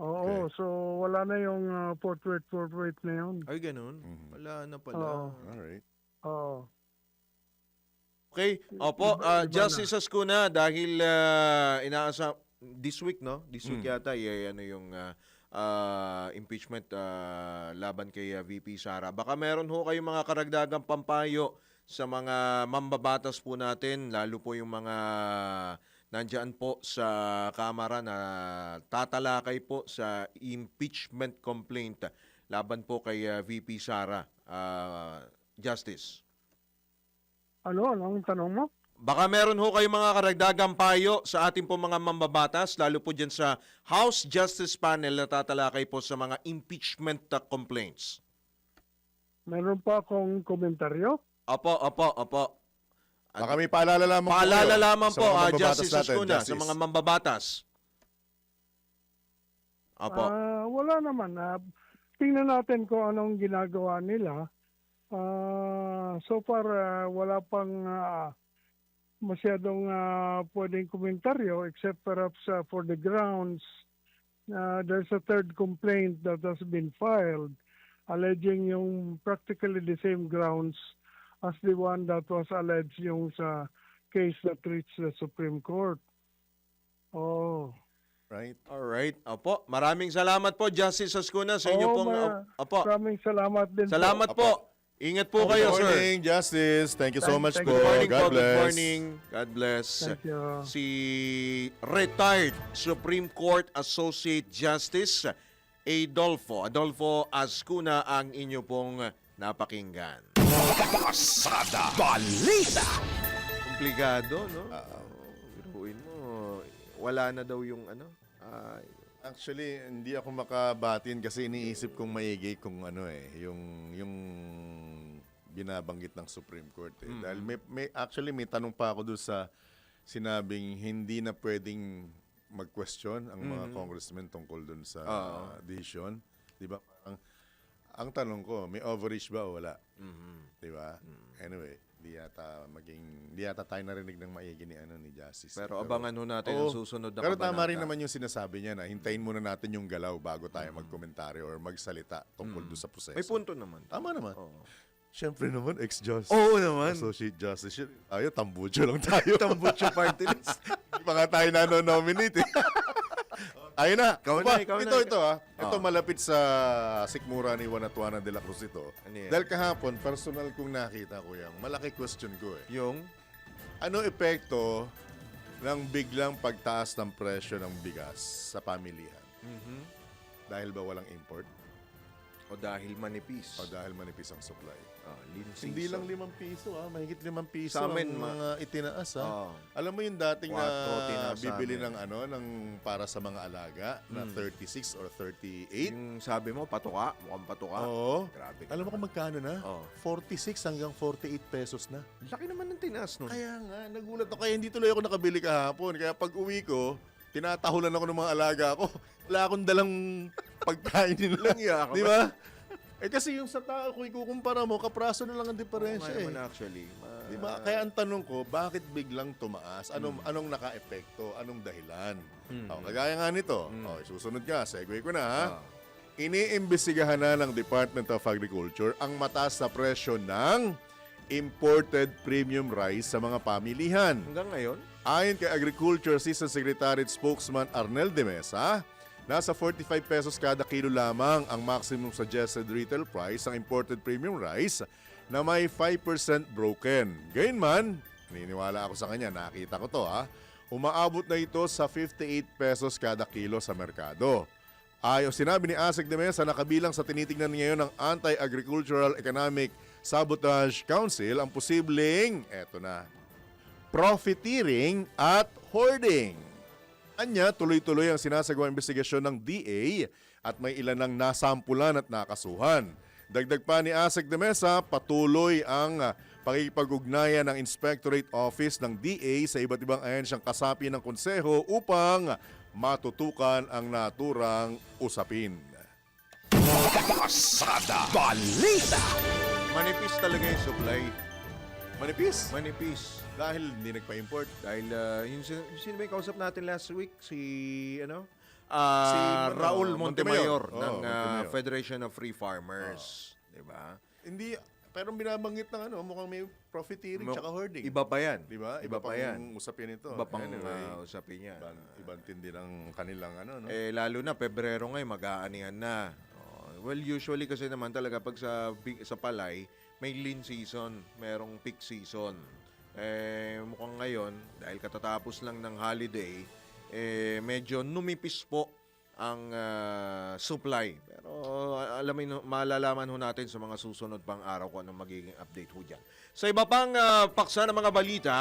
Oo, so wala na yung forthwith na yun. Ay, ganun? Wala na pala. Alright. Oo. Okay. Opo, Iba Justice Ascuna, dahil inaasa this week, no? This week yata, ano yung impeachment laban kay VP Sara. Baka meron ho kayong mga karagdagang pampayo sa mga mambabatas po natin, lalo po yung mga nandiyan po sa Kamara na tatalakay po sa impeachment complaint laban po kay VP Sara. Justice. Anong tanong mo? Baka meron ho kayong mga karagdagang payo sa ating po mga mambabatas, lalo po dyan sa House Justice Panel na tatalakay po sa mga impeachment complaints. Meron pa akong komentaryo? Opo. Baka may paalala lamang Paalala kayo lamang sa po, mga mambabatas Justice natin, Ascuna, sa Justice. mga mambabatas. Opo. Wala naman. Tingnan natin kung anong ginagawa nila. So far, wala pang masyadong pwedeng komentaryo except perhaps for the grounds. There's a third complaint that has been filed alleging yung practically the same grounds as the one that was alleged yung sa case that reached the Supreme Court. Oh. Right? Alright. Opo. Maraming salamat po, Justice Ascuna, sa inyo pong... Opo. Maraming salamat din Salamat po. Ingat po kayo, Good sir. morning, Justice. Thank you so much Thank po. you. Good morning God po. bless. Good morning. God bless. Thank you. Si retired Supreme Court Associate Justice Adolfo Ascuna ang inyo pong napakinggan. Pasada Balita. Komplikado, no? Biruin mo, wala na daw yung ano? Actually, hindi ako makabatin kasi iniisip kong maigi kung ano yung binabanggit ng Supreme Court. Dahil may tanong pa ako doon sa sinabing hindi na pwedeng mag-question ang mga congressmen tungkol doon sa decision. Di ba? Ang tanong ko, may overreach ba o wala? Di ba? Anyway, di yata tayo narinig ng maigi ni Justice. Pero abangan ho natin ang susunod na Pero tama kabanata. rin naman yung sinasabi niya na hintayin muna natin yung galaw bago tayo magkomentaryo or magsalita tungkol doon sa proseso. May punto naman. Tama naman. Siyempre naman, ex-justice. Oo naman. Associate justice. Tayo, tambucho lang tayo. Tambucho party list. Hindi pa nga tayo nanonominate. Ayun na. Ikaw na. Ito malapit sa sikmura ni Juan de la Cruz ito. Ano yan? Dahil kahapon, personal kong nakita ko yan. Malaki question ko eh. Yung? Ano epekto ng biglang pagtaas ng presyo ng bigas sa pamilihan? Dahil ba walang import? O dahil manipis? O dahil manipis ang supply? Hindi Hindi lang 5 piso, mahigit 5 piso Sa amin, ang mga itinaas. Oo. Alam mo yung dating na 4 tinaas sa bibili amin. ng para sa mga alaga na 36 or 38? Yung sabi mo, patuka? Mukhang patuka? Oo. Grabe. Alam mo kung magkano na? Oo. 46 hanggang 48 pesos na. Laki naman ng tinaas nun. Kaya nga, nagulat ako. Kaya hindi tuloy ako nakabili kahapon. Kaya pag uwi ko, tinatahulan ako ng mga alaga ko. Wala akong dalang pagkain nila. Langya ka Di ba? Kasi yung sa tao, kung ikukumpara mo, kapraso na lang ang diferensya naman actually. Di ba? Kaya ang tanong ko, bakit biglang tumaas? Anong naka-epekto? Anong dahilan? Kagaya nga nito. Susunod ka, segue ko na ha. Iniimbestigahan na ng Department of Agriculture ang mataas na presyo ng imported premium rice sa mga pamilihan. Hanggang ngayon? Ayon kay Agriculture Assistant Secretary at Spokesman Arnel de Mesa, nasa 45 pesos kada kilo lamang ang maximum suggested retail price ng imported premium rice na may 5% broken. Gayunman, naniniwala ako sa kanya, nakita ko to umaabot na ito sa 58 pesos kada kilo sa merkado. Ayon sinabi ni Asik de Mesa na kabilang sa tinitingnan ngayon ng Anti-Agricultural Economic Sabotage Council ang posibleng, profiteering at hoarding. Anya, tuloy-tuloy ang sinasagawang investigasyon ng DA at may ilan ng nasampulan at nakasuhan. Dagdag pa ni Asik de Mesa, patuloy ang pakikipag-ugnayan ng Inspectorate Office ng DA sa iba't ibang ahensyang kasapi ng konseho upang matutukan ang naturang usapin. Pasada Balita. Manipis talaga yung supply. Manipis? Manipis. Dahil hindi nagpa-import. Dahil sino ba yung kausap natin last week? Si Montemayor. Raul Montemayor ng Montemayor. Federation of Free Farmers. Diba? Hindi, pero binabanggit ng mukhang may profiteering tsaka hoarding. Iba pa yan. Di ba? Iba pa yan. Usapin ito. Iba pang Anyway, usapin yan. ibang tindi ng kanilang no? Lalo na Pebrero ngayon, mag-aanihan na. Well, usually kasi naman talaga pag sa palay, may lean season, merong peak season. Mukhang ngayon, dahil katatapos lang ng holiday, medyo numipis po ang supply. Pero malalaman ho natin sa mga susunod pang araw kung anong magiging update ho dyan. Sa iba pang paksa ng mga balita,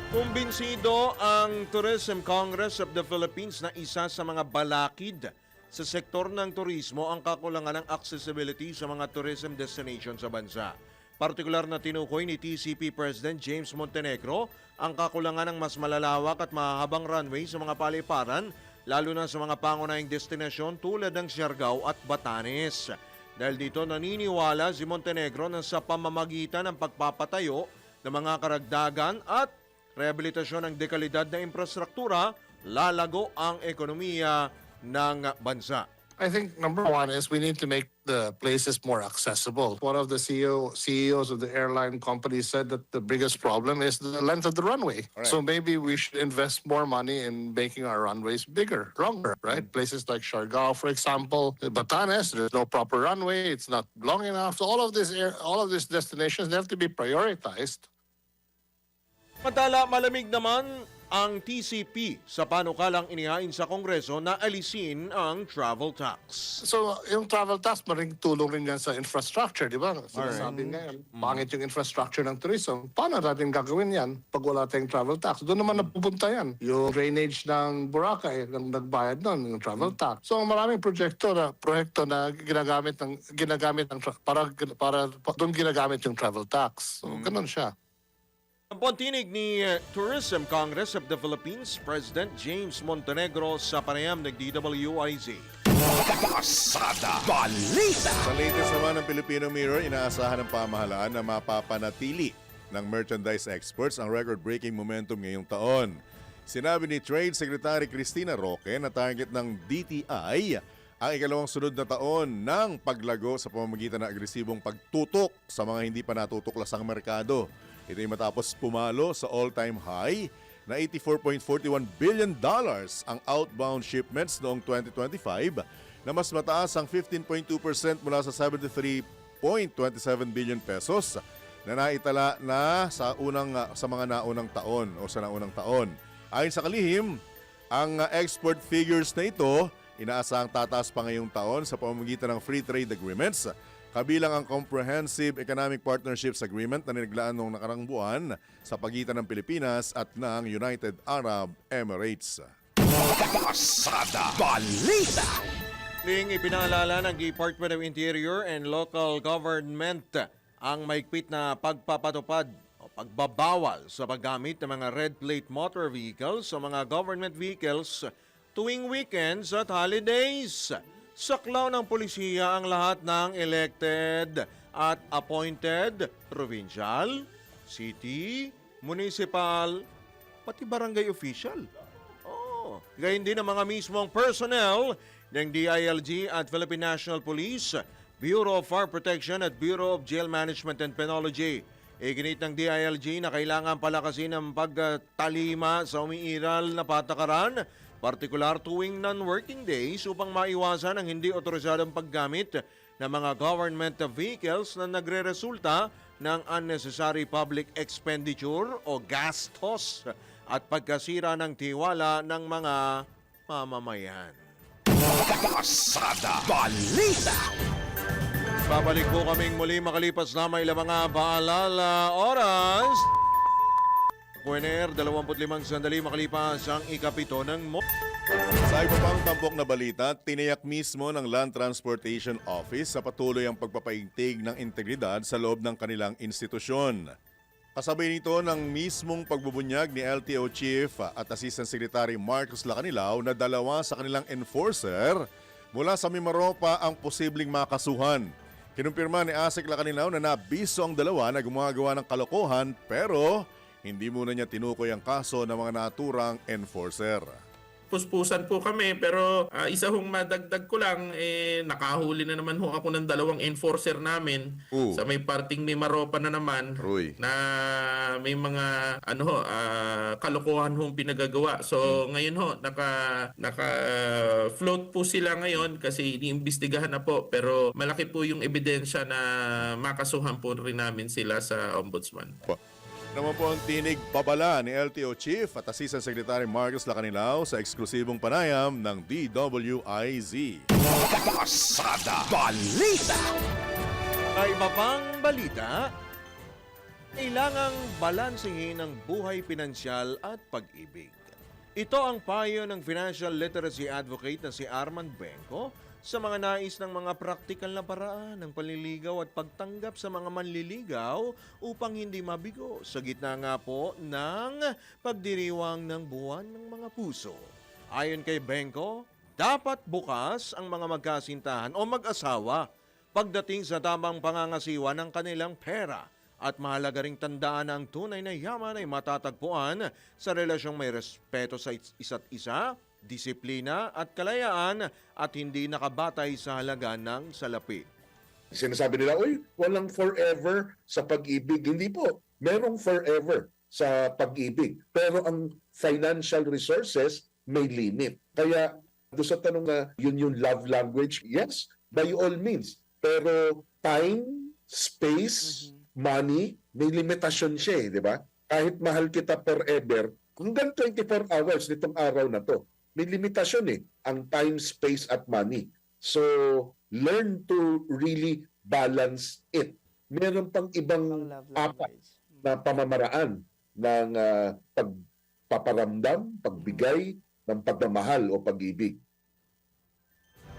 kumbinsido ang Tourism Congress of the Philippines na isa sa mga balakid sa sektor ng turismo ang kakulangan ng accessibility sa mga tourism destination sa bansa. Partikular na tinukoy ni TCP President James Montenegro ang kakulangan ng mas malalawak at mahahabang runway sa mga paliparan, lalo na sa mga pangunahing destinasyon tulad ng Siargao at Batanes. Dahil dito naniniwala si Montenegro na sa pamamagitan ng pagpapatayo ng mga karagdagan at rehabilitasyon ng dekalidad na infrastruktura, lalago ang ekonomiya ng bansa. I think number one is we need to make the places more accessible. One of the CEOs of the airline company said that the biggest problem is the length of the runway. All right. So maybe we should invest more money in making our runways bigger, longer, right? Places like Siargao, for example, Batanes, there's no proper runway. It's not long enough. So all of these destinations, they have to be prioritized. Samantala, malamig naman ang TCP sa panukalang inihain sa Kongreso na alisin ang travel tax. So, yung travel tax, maring tulong rin yan sa infrastructure, di ba? Sinasabi ngayon, pangit yung infrastructure ng tourism. Paano natin gagawin yan pag wala tayong travel tax? Doon naman napupunta yan. Yung drainage ng Boracay, ng nagbayad nun, yung travel tax. So, maraming proyekto na ginagamit para doon ginagamit yung travel tax. So, ganun siya. Ang pontinig ni Tourism Congress of the Philippines, President James Montenegro sa panayam ng DWIZ. Pasada Balita. Sa latest naman ng Filipino Mirror, inaasahan ng pamahalaan na mapapanatili ng merchandise exports ang record-breaking momentum ngayong taon. Sinabi ni Trade Secretary Cristina Roque na target ng DTI ang ikalawang sunod na taon ng paglago sa pamamagitan ng agresibong pagtutok sa mga hindi pa natutuklasang merkado. Ito ay matapos pumalo sa all-time high na $84.41 billion ang outbound shipments noong 2025 na mas mataas ang 15.2% mula sa 73.27 billion pesos na naitala na sa mga naunang taon o sa naunang taon. Ayon sa kalihim, ang export figures na ito inaasahang tataas pa ngayong taon sa pamamagitan ng free trade agreements, kabilang ang Comprehensive Economic Partnerships Agreement na nilaglaan noong nakarang buwan sa pagitan ng Pilipinas at ng United Arab Emirates. Pasada Balita. Ling ipinaalala ng Department of Interior and Local Government ang mahigpit na pagpapatupad o pagbabawal sa paggamit ng mga red plate motor vehicles sa mga government vehicles tuwing weekends at holidays. Saklaw ng polisiya ang lahat ng elected at appointed provincial, city, municipal, pati barangay official. Gayon din ang mga mismong personnel ng DILG at Philippine National Police, Bureau of Fire Protection at Bureau of Jail Management and Penology. Iginit ng DILG na kailangan palakasin ang pagtalima sa umiiral na patakaran, partikular tuwing non-working days upang maiwasan ang hindi otorisadong paggamit ng mga government vehicles na nagre-resulta ng unnecessary public expenditure o gastos at pagkasira ng tiwala ng mga mamamayan. Pasada Balita. Babalik po kaming muli makalipas na may ilang mga paalala oras. Pwener, 25 sandali makalipas ang ikapito ng Sa iba pang tampok na balita, tiniyak mismo ng Land Transportation Office sa patuloy ang pagpapaigting ng integridad sa loob ng kanilang institusyon. Kasabay nito ng mismong pagbubunyag ni LTO Chief at Assistant Secretary Marcos Lacanilao na dalawa sa kanilang enforcer mula sa Mimaropa ang posibleng makasuhan. Kinumpirma ni ASEC Lacanilao na nabiso ang dalawa na gumagawa ng kalokohan pero hindi muna niya tinukoy ang kaso ng mga naturang enforcer. Puspusan po kami pero isa hong madagdag ko lang, nakahuli na naman ho ako ng dalawang enforcer namin sa may parting Mimaropa na naman na may mga kalokohan hong pinagagawa. So ngayon ho, naka-float po sila ngayon kasi iniimbestigahan na po pero malaki po yung ebidensya na makasuhan po rin namin sila sa Ombudsman. Naman po ang tinig babala ni LTO Chief at Assistant Secretary Marcos Lacanilao sa eksklusibong panayam ng DWIZ. Pasada Balita. Ay iba pang balita, kailangang balansehin ang buhay pinansyal at pag-ibig. Ito ang payo ng financial literacy advocate na si Armand Benco sa mga nais ng mga praktikal na paraan ng panliligaw at pagtanggap sa mga manliligaw upang hindi mabigo sa gitna nga po ng pagdiriwang ng buwan ng mga puso. Ayon kay Benco, dapat bukas ang mga magkasintahan o mag-asawa pagdating sa tamang pangangasiwa ng kanilang pera at mahalaga ring tandaan na ang tunay na yaman ay matatagpuan sa relasyong may respeto sa isa't isa, disiplina at kalayaan at hindi nakabatay sa halaga ng salapi. Sinasabi nila, uy, walang forever sa pag-ibig. Hindi po. Merong forever sa pag-ibig. Pero ang financial resources may limit. Kaya doon sa tanong na yun yung love language, yes, by all means. Pero time, space, money, may limitasyon siya, di ba? Kahit mahal kita forever, hanggang 24 hours nitong araw na to, may limitasyon ang time, space, at money. So, learn to really balance it. Meron pang ibang apat na pamamaraan ng pagpaparamdam, pagbigay, ng pagmamahal o pag-ibig.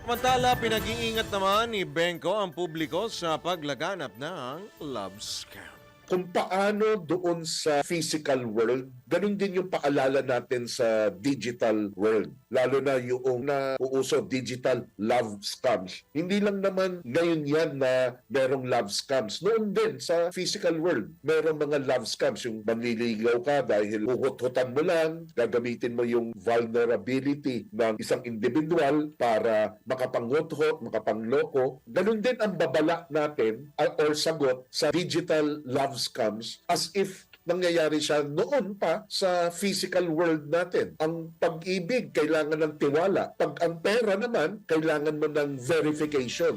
Samantala, pinag-iingat naman ni Benko ang publiko sa paglaganap ng love scam. Kung paano doon sa physical world, ganun din yung paalala natin sa digital world. Lalo na yung nauuso digital love scams. Hindi lang naman ngayon yan na merong love scams. Noon din sa physical world, merong mga love scams. Yung manliligaw ka dahil huhut-hutan mo lang, gagamitin mo yung vulnerability ng isang individual para makapanghuthot, makapangloko. Ganun din ang babala natin or sagot sa digital love scams as if nangyayari siya noon pa sa physical world natin. Ang pag-ibig, kailangan ng tiwala. Pag ang pera naman, kailangan mo ng verification.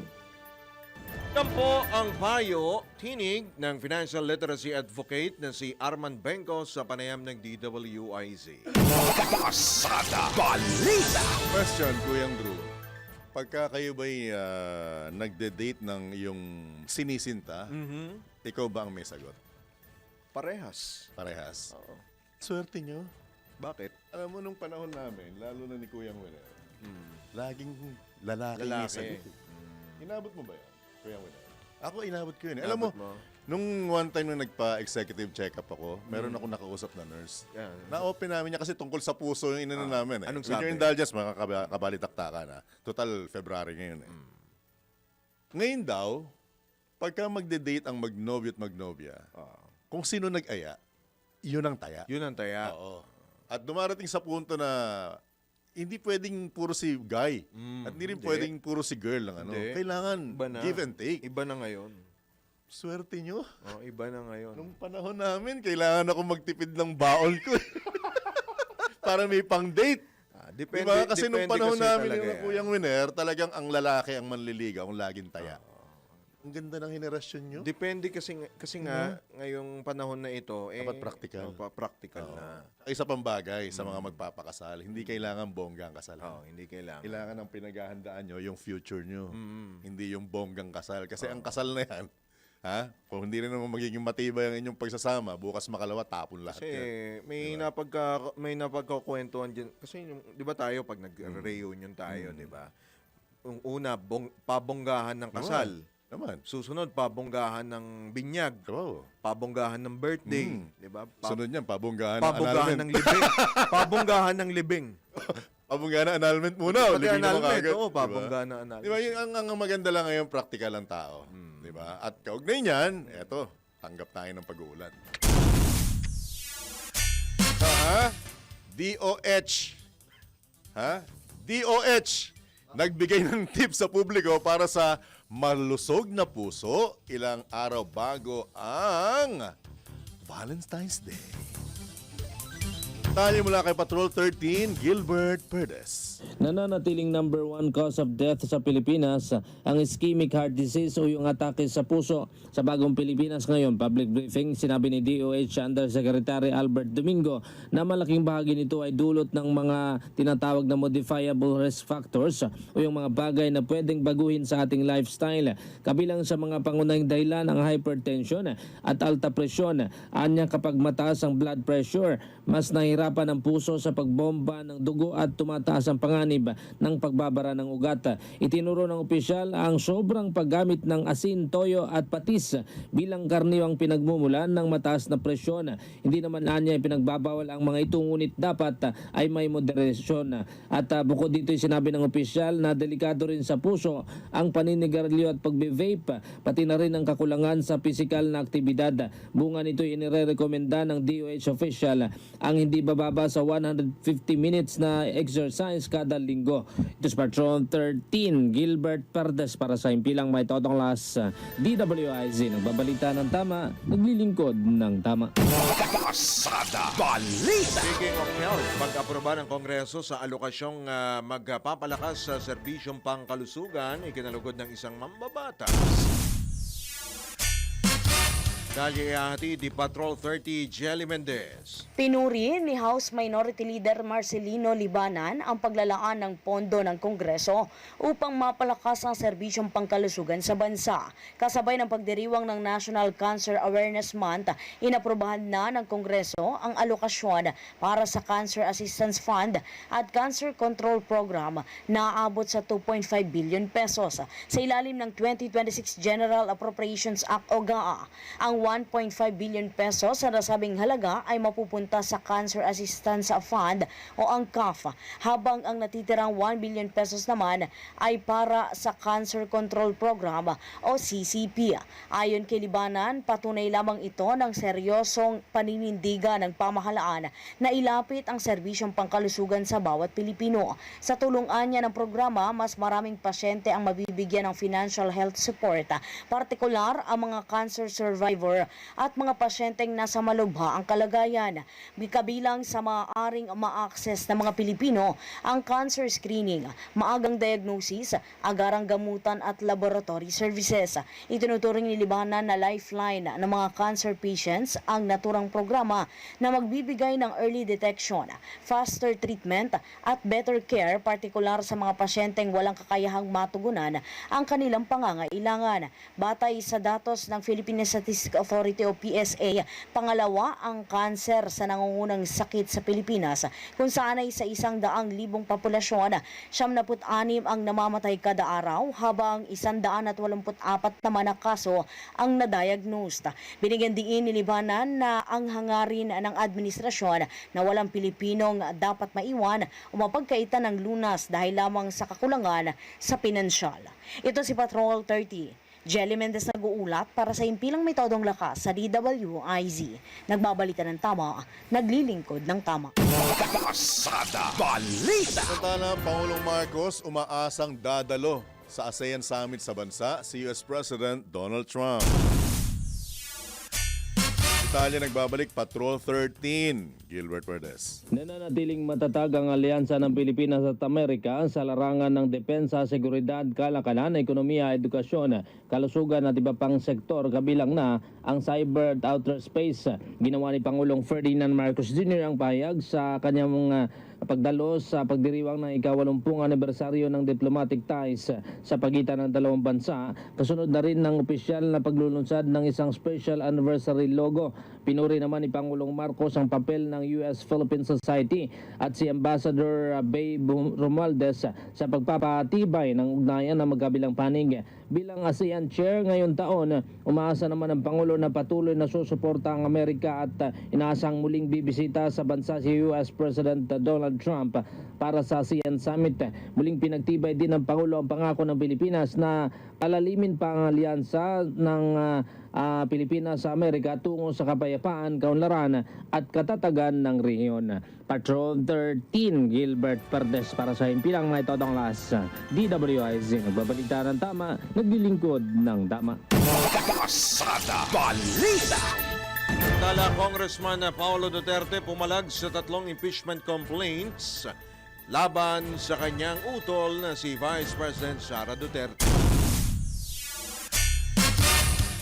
Yan po ang payo, tinig ng financial literacy advocate na si Arman Benko sa panayam ng DWIZ. Pasada Balita! Question, Kuyang Drew. Pagka kayo ba'y nagde-date ng iyong sinisinta, ikaw ba ang may sagot? Parehas. Parehas. Oo. Swerte nyo. Bakit? Alam mo, nung panahon namin, lalo na ni Kuyang Winer, laging lalaki may sagot. Inabot mo ba yan, Kuyang Winer? Ako, inabot ko yun. Alam mo, nung one time nung nagpa-executive check-up ako, meron ako nakausap na nurse. Na-open namin niya kasi tungkol sa puso yung inano namin. Anong With sabi? your indulgence, mga kabalitaktakan. Total, February ngayon. Ngayon daw, pagka magde-date ang magnobyo at magnobya, kung sino nag-aya, yun ang taya. Yun ang taya. Oo. At dumarating sa punto na hindi pwedeng puro si guy at hindi rin pwedeng puro si girl lang. Ano. Kailangan give and take. Iba na ngayon. Swerte nyo. Oh, iba na ngayon. Nung panahon namin, kailangan ako magtipid ng baon ko. Para may pang-date. Depende, diba? Kasi nung panahon namin talaga yung Kuyang Winer, talagang ang lalaki ang manliligaw, ang laging taya. Ang ganda ng henerasyon nyo. Depende kasi nga ngayong panahon na ito dapat practical. Practical na. Isa pang bagay sa mga magpapakasal, hindi kailangan bonggang kasal. Hindi kailangan. Kailangan ang pinaghahandaan nyo, yung future nyo. Hindi yung bonggang kasal. Kasi ang kasal na yan, kung hindi rin naman magiging matibay ang inyong pagsasama, bukas makalawa, tapon lahat Kasi yan. may napagkakwentuhan dyan. Kasi di ba tayo, pag nag-reunion tayo, di ba? Yung una, pabonggahan ng kasal. Naman. Susunod, pabonggahan ng binyag. Oo. Pabonggahan ng birthday. Di ba? Sunod niyan, pabonggahan Pabonggahan ng libing. Pabonggahan ng libing. Pabonggahan ng annulment muna. Pati libing naman annulment, kagad, oo, diba? pabonggahan ng annulment. Diba, ang maganda lang ngayon, practical ang tao. Diba? At kaugnay niyan, eto, tanggap tayo ng pag-uulan. DOH. DOH. Nagbigay ng tips sa publiko para sa malusog na puso ilang araw bago ang Valentine's Day. Tali mula kay Patrol 13, Gilbert Perdes. Nananatiling number 1 cause of death sa Pilipinas ang ischemic heart disease o yung atake sa puso. Sa bagong Pilipinas ngayon, public briefing, sinabi ni DOH Undersecretary Albert Domingo na malaking bahagi nito ay dulot ng mga tinatawag na modifiable risk factors o yung mga bagay na pwedeng baguhin sa ating lifestyle. Kabilang sa mga pangunahing dahilan ang hypertension at alta presyon. Anya kapag mataas ang blood pressure, mas nahirapan ang puso sa pagbomba ng dugo at tumataas ang panganib ng pagbabara ng ugat. Itinuro ng opisyal ang sobrang paggamit ng asin, toyo at patis bilang karaniwang pinagmumulan ng mataas na presyon. Hindi naman anya pinagbabawal ang mga ito, ngunit dapat ay may moderasyon. At bukod dito sinabi ng opisyal na delikado rin sa puso ang paninigarilyo at pagbe-vape, pati na rin ang kakulangan sa pisikal na aktibidad. Bunga nito inirerekomenda ng DOH official ang hindi mababa sa 150 minutes na exercise kada linggo. Ito si Patrol 13, Gilbert Perdes para sa impilang may totong las DWIZ. Nagbabalita ng tama, naglilingkod ng tama. Pasada Balita. Speaking of health, pag-aproba ng Kongreso sa alokasyong magpapalakas sa serbisyong pangkalusugan, ikinalugod ng isang mambabatas. Dahil ihati di Patrol 30 Jelly Mendez. Pinuri ni House Minority Leader Marcelino Libanan ang paglalaan ng pondo ng Kongreso upang mapalakas ang serbisyong pangkalusugan sa bansa. Kasabay ng pagdiriwang ng National Cancer Awareness Month, inaprubahan na ng Kongreso ang alokasyon para sa Cancer Assistance Fund at Cancer Control Program na aabot sa 2.5 billion pesos. Sa ilalim ng 2026 General Appropriations Act o GAA, ang 1.5 billion pesos sa nasabing halaga ay mapupunta sa Cancer Assistance Fund o ang CAF, habang ang natitirang 1 billion pesos naman ay para sa Cancer Control Program o CCP. Ayon kay Libanan, patunay lamang ito ng seryosong paninindigan ng pamahalaan na ilapit ang serbisyong pangkalusugan sa bawat Pilipino. Sa tulungan niya ng programa, mas maraming pasyente ang mabibigyan ng financial health support, partikular ang mga cancer survivor at mga pasyenteng nasa malubha ang kalagayan. Kabilang sa maaaring ma-access ng mga Pilipino ang cancer screening, maagang diagnosis, agarang gamutan at laboratory services. Itinuturing ni Libanan na lifeline ng mga cancer patients ang naturang programa na magbibigay ng early detection, faster treatment at better care, partikular sa mga pasyenteng walang kakayahang matugunan ang kanilang pangangailangan. Batay sa datos ng Philippine Statistics Authority o PSA, pangalawa ang kanser sa nangungunang sakit sa Pilipinas, kung saan ay sa 100,000 populasyon, 76 ang namamatay kada araw, habang 184 naman na kaso ang na-diagnosed. Binigyan diin ni Libanan na ang hangarin ng administrasyon na walang Pilipinong dapat maiwan o mapagkaitan ng lunas dahil lamang sa kakulangan sa pinansyal. Ito si Patrol 30. Jelly Mendez nag-uulat para sa impilang may todong lakas sa DWIZ. Nagbabalita ng tama, naglilingkod ng tama. Pasada Balita. Samantala, Pangulong Marcos umaasang dadalo sa ASEAN Summit sa bansa si US President Donald Trump. Italia nagbabalik Patrol 13, Gilbert Perdes. Nananatiling matatag ang alyansa ng Pilipinas at Amerika sa larangan ng depensa, seguridad, kalakalan, ekonomiya, edukasyon, kalusugan at iba pang sektor, kabilang na ang cyber at outer space. Ginawa ni Pangulong Ferdinand Marcos Jr. ang pahayag sa kanyang pagdalo sa pagdiriwang ng ika-80 anibersaryo ng diplomatic ties sa pagitan ng dalawang bansa. Kasunod na rin ng opisyal na paglulunsad ng isang special anniversary logo. Pinuri naman ni Pangulong Marcos ang papel ng US-Philippine Society at si Ambassador Babe Romualdez sa pagpapatibay ng ugnayan ng magkabilang panig. Bilang ASEAN Chair ngayon taon, umaasa naman ang Pangulo na patuloy na susuporta ang Amerika at inaasang muling bibisita sa bansa si US President Donald Trump para sa ASEAN Summit. Muling pinagtibay din ng Pangulo ang pangako ng Pilipinas na palalimin pa ang alyansa ng Pilipinas sa Amerika tungo sa kapayapaan, kaunlaran at katatagan ng rehiyon. Patrol 13, Gilbert Perdes para sa impilang may todong las DWIZ. Nagbabalita ng tama, naglilingkod ng tama. Pasada Balita. Tala Congressman Paulo Duterte pumalag sa 3 impeachment complaints laban sa kanyang utol na si Vice President Sara Duterte.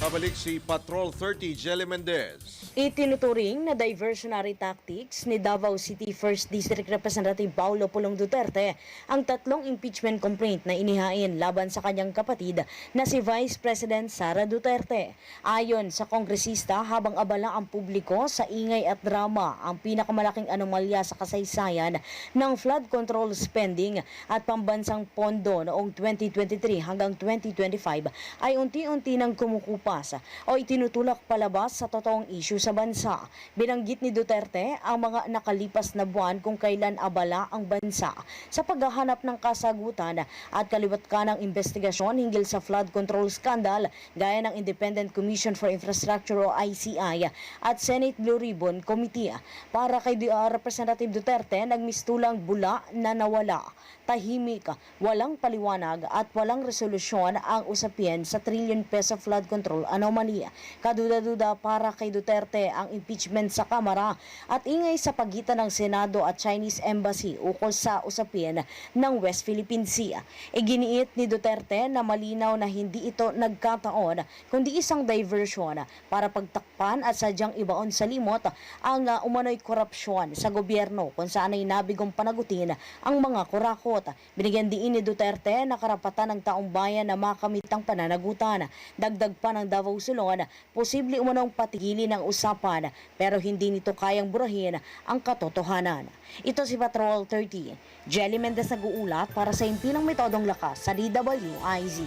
Pabalik si Patrol 30 Jelly Mendez. Itinuturing na diversionary tactics ni Davao City 1st District Representative Paulo Pulong Duterte ang 3 impeachment complaint na inihain laban sa kanyang kapatid na si Vice President Sara Duterte. Ayon sa kongresista, habang abala ang publiko sa ingay at drama, ang pinakamalaking anomalya sa kasaysayan ng flood control spending at pambansang pondo noong 2023 hanggang 2025 ay unti-unti nang kumukupa lumilipas o itinutulak palabas sa totoong issue sa bansa. Binanggit ni Duterte ang mga nakalipas na buwan kung kailan abala ang bansa sa paghahanap ng kasagutan at kaliwat ka ng investigasyon hinggil sa flood control scandal gaya ng Independent Commission for Infrastructure o ICI at Senate Blue Ribbon Committee. Para kay Representative Duterte, nagmistulang bula na nawala. Tahimik, walang paliwanag at walang resolusyon ang usapin sa trillion peso flood control anomaly. Kaduda-duda para kay Duterte ang impeachment sa Kamara at ingay sa pagitan ng Senado at Chinese Embassy ukol sa usapin ng West Philippine Sea. Iginiit ni Duterte na malinaw na hindi ito nagkataon kundi isang diversion para pagtakpan at sadyang ibaon sa limot ang umano'y korupsyon sa gobyerno kung saan ay nabigong panagutin ang mga kurakot. Binigyan diin ni Duterte na karapatan ng taong bayan na makamit ang pananagutan. Dagdag pa ng Davao Sulon, posible umanong patigilin ang usapan pero hindi nito kayang burahin ang katotohanan. Ito si Patrol 30. Jelly Mendez nag-uulat para sa Impinang Metodong Lakas sa DWIZ.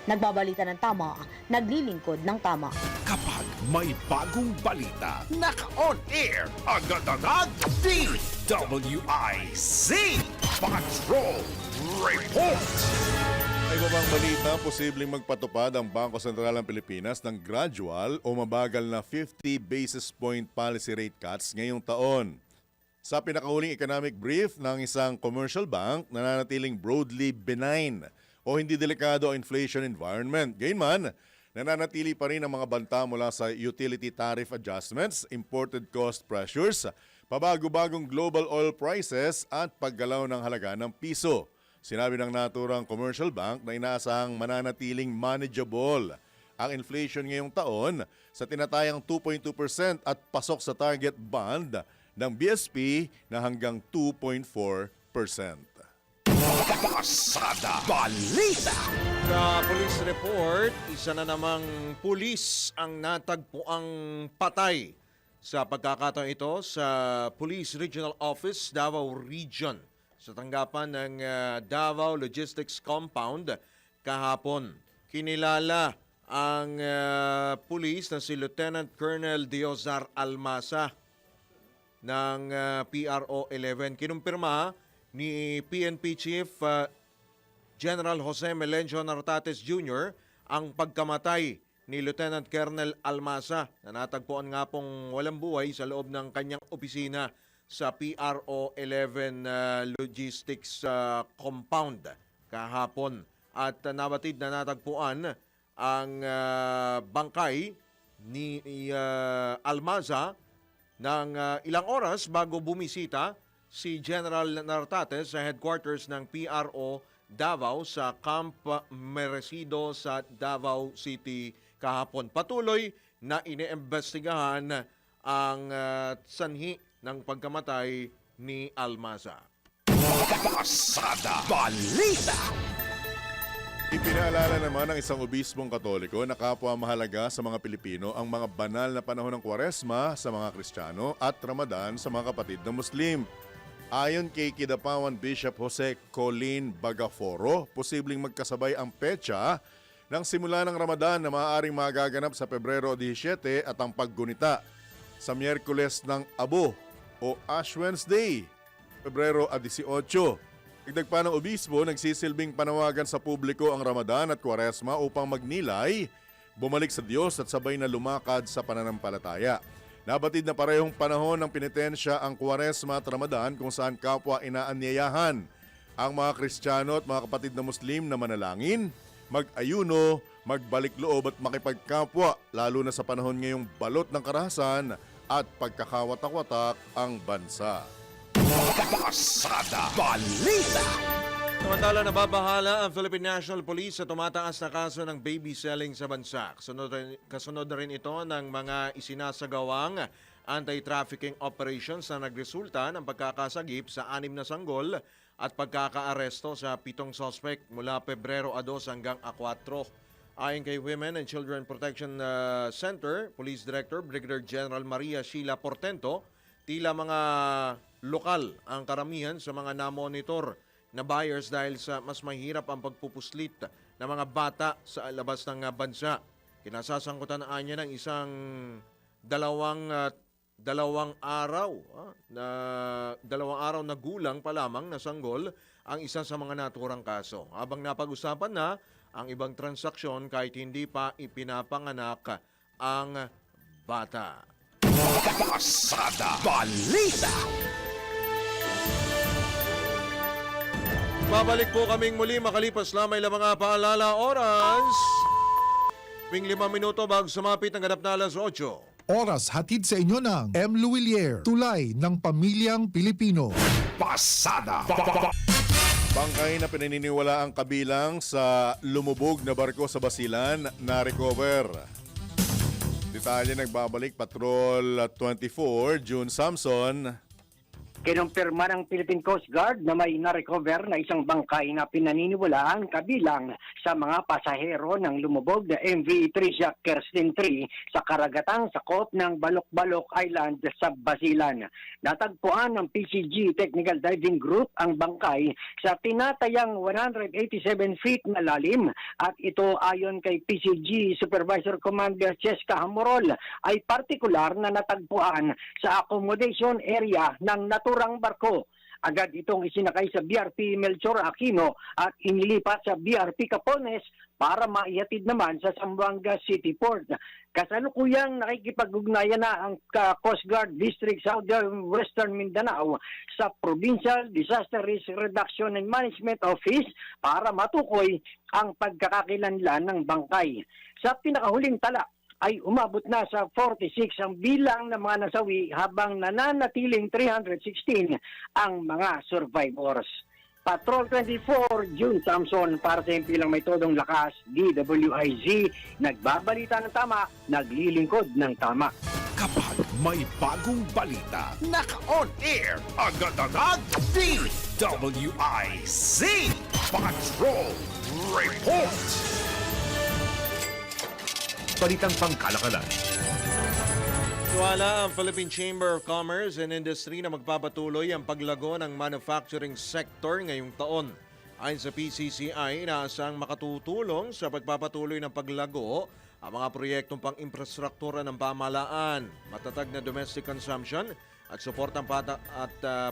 Nagbabalita ng tama, naglilingkod ng tama. Kapag may bagong balita, naka-on air, agad-agad, DWIZ Patrol Report! Ay babang balita, posibleng magpatupad ang Bangko Sentral ng Pilipinas ng gradual o mabagal na 50 basis point policy rate cuts ngayong taon. Sa pinakahuling economic brief ng isang commercial bank, nananatiling broadly benign o hindi delikado ang inflation environment. Gayunman, nananatili pa rin ang mga banta mula sa utility tariff adjustments, imported cost pressures, pabago-bagong global oil prices at paggalaw ng halaga ng piso. Sinabi ng naturang commercial bank na inaasahang mananatiling manageable ang inflation ngayong taon sa tinatayang 2.2% at pasok sa target band ng BSP na hanggang 2.4%. Pasada Balita! Sa police report, isa na namang pulis ang natagpuang patay sa pagkakataon ito sa Police Regional Office, Davao Region, sa tanggapan ng Davao Logistics Compound kahapon. Kinilala ang pulis na si Lieutenant Colonel Diosar Almasa ng PRO 11. Kinumpirma ni PNP Chief General Jose Melencio Nartates Jr. ang pagkamatay ni Lieutenant Colonel Almasa na natagpuan nga pong walang buhay sa loob ng kanyang opisina sa PRO 11 Logistics Compound kahapon. At nabatid na natagpuan ang bangkay ni Almasa ng ilang oras bago bumisita si General Nartates sa headquarters ng PRO Davao sa Camp Merecido sa Davao City kahapon. Patuloy na iniimbestigahan ang sanhi ng pagkamatay ni Almasa. Pasada Balita! Ipinaalala naman ng isang obispong Katoliko na kapwa mahalaga sa mga Pilipino ang mga banal na panahon ng Kwaresma sa mga Kristiyano at Ramadan sa mga kapatid na Muslim. Ayon kay Kidapawan Bishop Jose Colin Bagaforo, posibleng magkasabay ang petsa ng simula ng Ramadan na maaaring magaganap sa Pebrero 17 at ang paggunita sa Miyerkules ng Abo o Ash Wednesday, Pebrero 18. Dagdag pa ng obispo, nagsisilbing panawagan sa publiko ang Ramadan at Kwaresma upang magnilay, bumalik sa Diyos at sabay na lumakad sa pananampalataya. Nabatid na parehong panahon ng penitensya ang Kwaresma at Ramadan kung saan kapwa inaanyayahan ang mga Kristiyano at mga kapatid na Muslim na manalangin, mag-ayuno, magbalik loob at makipagkapwa lalo na sa panahon ngayong balot ng karahasan at pagkakawatak-watak ang bansa. Pasada Balita! Samantala, nababahala ang Philippine National Police sa tumataas na kaso ng baby selling sa bansa. Kasunod na rin ito ng mga isinasagawang anti-trafficking operations na nagresulta ng pagkakasagip sa 6 na sanggol at pagkakaaresto sa 7 suspect mula Pebrero 2 hanggang 4. Ayon kay Women and Children Protection Center, Police Director Brigadier General Maria Sheila Portento, tila mga lokal ang karamihan sa mga namonitor na buyers dahil sa mas mahirap ang pagpupuslit ng mga bata sa labas ng bansa. Kinasasangkutan niya ng isang dalawang araw na gulang pa lamang na sanggol ang isa sa mga naturang kaso. Habang napag-usapan na ang ibang transaksyon kahit hindi pa ipinapanganak ang bata. Pasada Balita. Babalik po kaming muli makalipas lamang ilang mga paalala oras. 5 minuto bago sumapit ang ganap na alas 8. Oras hatid sa inyo ng M. Luwilier, tulay ng pamilyang Pilipino. Pasada. Bangkay na pinaniniwala ang kabilang sa lumubog na barko sa Basilan na recover. Detalye nagbabalik Patrol 24, June Samson. Kinumpirma ng Philippine Coast Guard na may na-recover na isang bangkay na pinaniniwalaan kabilang sa mga pasahero ng lumubog na MV Tricia Kerstin 3 sa karagatang sakop ng Balok-Balok Island sa Basilan. Natagpuan ng PCG Technical Diving Group ang bangkay sa tinatayang 187 feet na lalim at ito ayon kay PCG Supervisor Commander Cheska Hamorol ay partikular na natagpuan sa accommodation area ng naturang barko. Agad itong isinakay sa BRP Melchor Aquino at inilipat sa BRP Capones para maihatid naman sa Zamboanga City Port. Kasalukuyang nakikipag-ugnayan na ang Coast Guard District Southern Western Mindanao sa Provincial Disaster Risk Reduction and Management Office para matukoy ang pagkakakilanlan ng bangkay. Sa pinakahuling tala, ay umabot na sa 46 ang bilang ng mga nasawi habang nananatiling 316 ang mga survivors. Patrol 24, June Samson para sa MP lang may todong lakas, DWIZ, nagbabalita ng tama, naglilingkod ng tama. Kapag may bagong balita, naka-on air, agad-agad, DWIZ Patrol Report. Balitang pangkalakalan. Wala ang Philippine Chamber of Commerce and Industry na magpapatuloy ang paglago ng manufacturing sector ngayong taon. Ayon sa PCCI, inaasang makatutulong sa pagpapatuloy ng paglago ang mga proyektong pang-infrastruktura ng pamahalaan, matatag na domestic consumption at suportang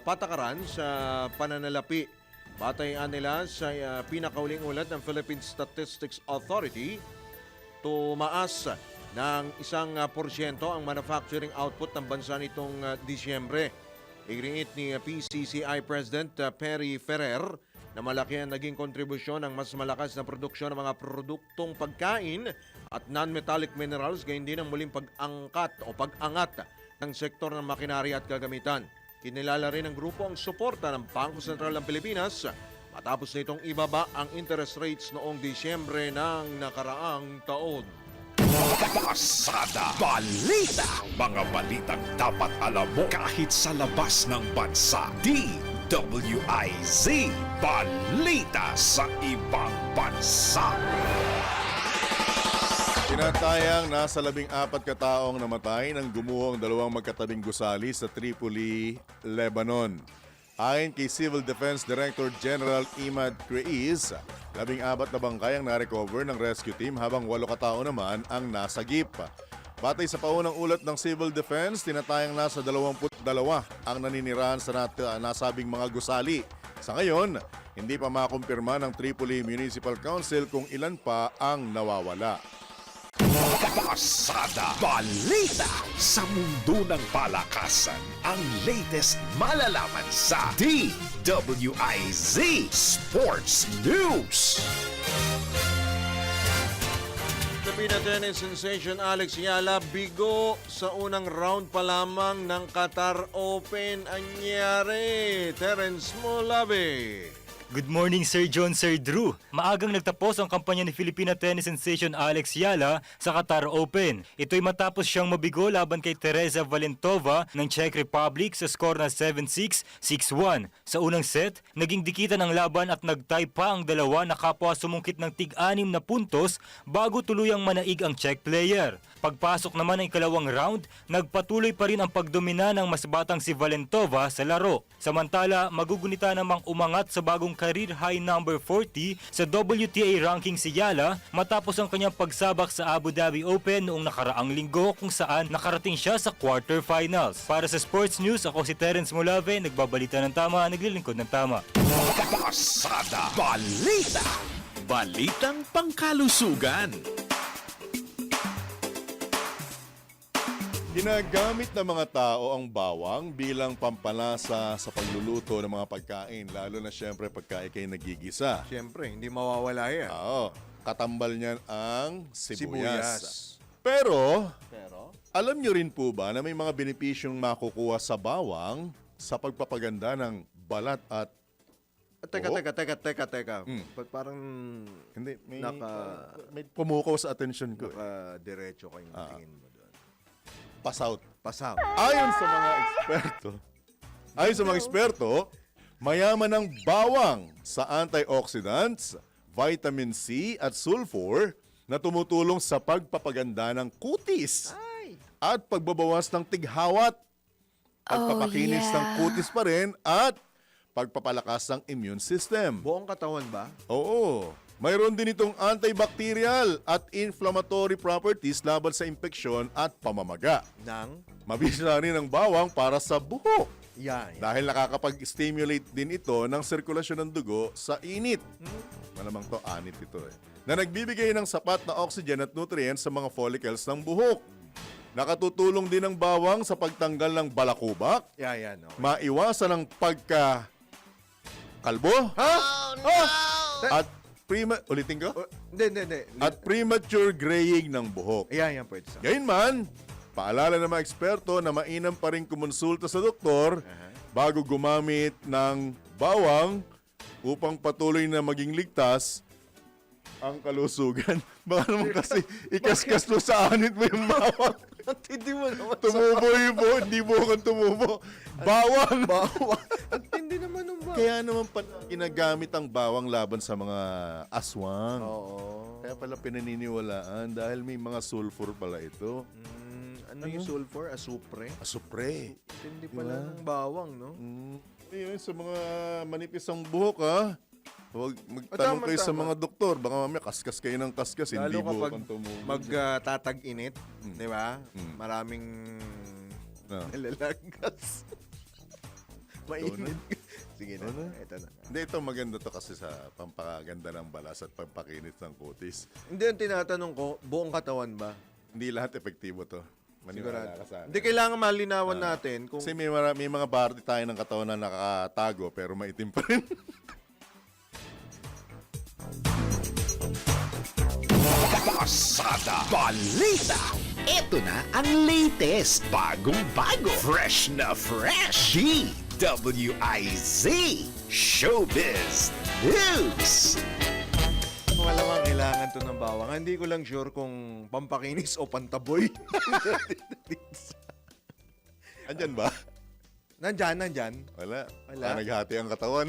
patakaran sa pananalapi. Batayan nila sa pinakauling ulat ng Philippine Statistics Authority, tumaas ng 1% ang manufacturing output ng bansa nitong Disyembre. Iginiit ni PCCI President Perry Ferrer na malaki ang naging kontribusyon ng mas malakas na produksyon ng mga produktong pagkain at non-metallic minerals, gayon din ang muling pag-angat ng sektor ng makinarya at kagamitan. Kinilala rin ng grupo ang suporta ng Bangko Sentral ng Pilipinas matapos nitong ibaba ang interest rates noong Disyembre ng nakaraang taon. Pasada Balita. Mga balitang dapat alam mo kahit sa labas ng bansa. DWIZ Balita sa ibang bansa. Tinatayang nasa 14 kataong namatay nang gumuho ang dalawang magkatabing gusali sa Tripoli, Lebanon. Ayon kay Civil Defense Director General Imad Creiz, 14 na bangkay ang na-recover ng rescue team habang 8 katao naman ang nasagip. Batay sa paunang ulat ng Civil Defense, tinatayang nasa 22 ang naninirahan sa nasabing mga gusali. Sa ngayon, hindi pa makumpirma ng Tripoli Municipal Council kung ilan pa ang nawawala. Pasada Balita. Sa mundo ng palakasan, ang latest malalaman sa DWIZ Sports News. Filipino tennis sensation Alex Yala bigo sa unang round pa lamang ng Qatar Open. Anyari, Terence Molabe. Good morning, Sir John, Sir Drew. Maagang nagtapos ang kampanya ni Filipina tennis sensation Alex Yala sa Qatar Open. Ito'y matapos siyang mabigo laban kay Teresa Valentova ng Czech Republic sa score na 7-6, 6-1. Sa unang set, naging dikitan ang laban at nagtie pa ang dalawa na kapwa sumungkit ng tig-6 na puntos bago tuluyang manaig ang Czech player. Pagpasok naman ng ikalawang round, nagpatuloy pa rin ang pagdomina ng mas batang si Valentova sa laro. Samantala, magugunita namang umangat sa bagong career high number 40 sa WTA ranking si Yala matapos ang kanyang pagsabak sa Abu Dhabi Open noong nakaraang linggo kung saan nakarating siya sa quarterfinals. Para sa Sports News, ako si Terence Molave, nagbabalita ng tama, naglilingkod ng tama. Pasada Balita. Balitang pangkalusugan. Ginagamit ng mga tao ang bawang bilang pampalasa sa pagluluto ng mga pagkain, lalo na syempre pagka ikay nagigisa. Siyempre, hindi mawawala yan. Oo, katambal niyan ang Sibuyas. sibuyas. Pero, alam nyo rin po ba na may mga benepisyong makukuha sa bawang sa pagpapaganda ng balat at Teka. Hmm. Ba't parang hindi, may, Naka- may pumukaw sa atensyon ko. diretso kayong tingin mo doon? Pass-out. Pasaw. Ayon sa mga eksperto, mayaman ang bawang sa antioxidants, vitamin C at sulfur na tumutulong sa pagpapaganda ng kutis at pagbabawas ng tighawat, pagpapakinis ng kutis pa rin at pagpapalakas ng immune system. Buong katawan ba? Oo. Mayroon din itong antibacterial at inflammatory properties laban sa infeksyon at pamamaga. Mabisa rin ang bawang para sa buhok. Yan. Dahil nakakapag-stimulate din ito ng sirkulasyon ng dugo sa init. Malamang to, anit ito na nagbibigay ng sapat na oxygen at nutrients sa mga follicles ng buhok. Nakatutulong din ang bawang sa pagtanggal ng balakubak, Yan. Okay. maiwasan ang pagka-kalbo, at ulitin ko? Hindi. At premature graying ng buhok. Yan pwede sa. Gayunman, paalala ng mga eksperto na mainam pa rin kumonsulta sa doktor bago gumamit ng bawang upang patuloy na maging ligtas ang kalusugan. Baka naman kasi ikaskas mo sa anit mo yung bawang. Hindi mo naman. Tumubo yung buhok, hindi buhok ang tumubo. Bawang! Hindi naman ng bawang. Kaya naman ginagamit ang bawang laban sa mga aswang. Oo. Kaya pala pinaniniwalaan dahil may mga sulfur pala ito. Ano yung sulfur? Asupre? Asupre. Hindi pala ng bawang, no? Ayun, sa mga manipis ang buhok, ha? Huwag magtanong kayo sa mga doktor. Baka mamaya kaskas kayo ng kaskas. Hindi Lalo buhok kapag ang tumubo. magtatag-init, di ba? Maraming nalalagas. Mainit. Sige na. Ito na. Hindi, ito maganda to kasi sa pampakaganda ng balas at pampakinit ng kutis. Hindi, ang tinatanong ko, buong katawan ba? Hindi lahat epektibo to. Maniwala ka sa akin. Hindi kailangan malinawan natin kung... Kasi may mga party tayo ng katawan na nakatago pero maitim pa rin. Pasada Balita. Ito na ang latest, bagong-bago, fresh na fresh. DWIZ Showbiz News. Malamang kailangan to ng bawang. Hindi ko lang sure kung pampakinis o pantaboy. Andyan ba? Nandyan. Wala. Naghati ang katawan.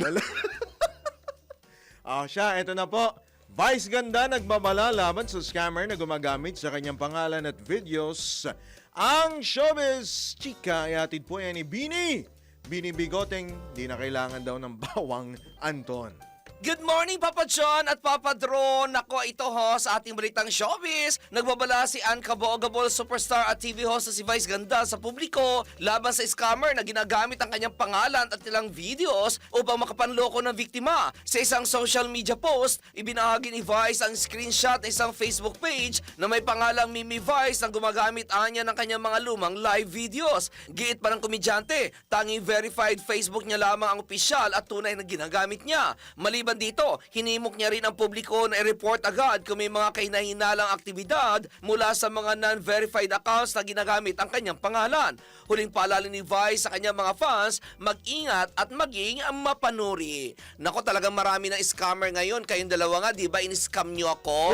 Siya, ito na po. Vice Ganda nagbabala laban sa scammer na gumagamit sa kanyang pangalan at videos. Ang showbiz chika ay atid po yan ni Bini. Bini Bigoteng, di na kailangan daw ng bawang, Anton. Good morning, Papa John at Papa Dron. Ako, ito ho sa ating balitang showbiz. Nagbabala si Ann Caboagabol, superstar at TV host na si Vice Ganda sa publiko laban sa scammer na ginagamit ang kanyang pangalan at ilang videos upang makapanloko ng biktima. Sa isang social media post, ibinahagi ni Vice ang screenshot ng isang Facebook page na may pangalang Mimi Vice na gumagamit anya ng kanyang mga lumang live videos. Giit pa ng komedyante, tanging verified Facebook niya lamang ang opisyal at tunay na ginagamit niya. Maliban dito, hinimok niya rin ang publiko na i-report agad kung may mga kahinahinalang aktibidad mula sa mga non-verified accounts na ginagamit ang kanyang pangalan. Huling paalala ni Vice sa kanyang mga fans, mag-ingat at maging mapanuri. Nako, talagang marami ng scammer ngayon. Kayong dalawa nga, di ba in-scam nyo ako?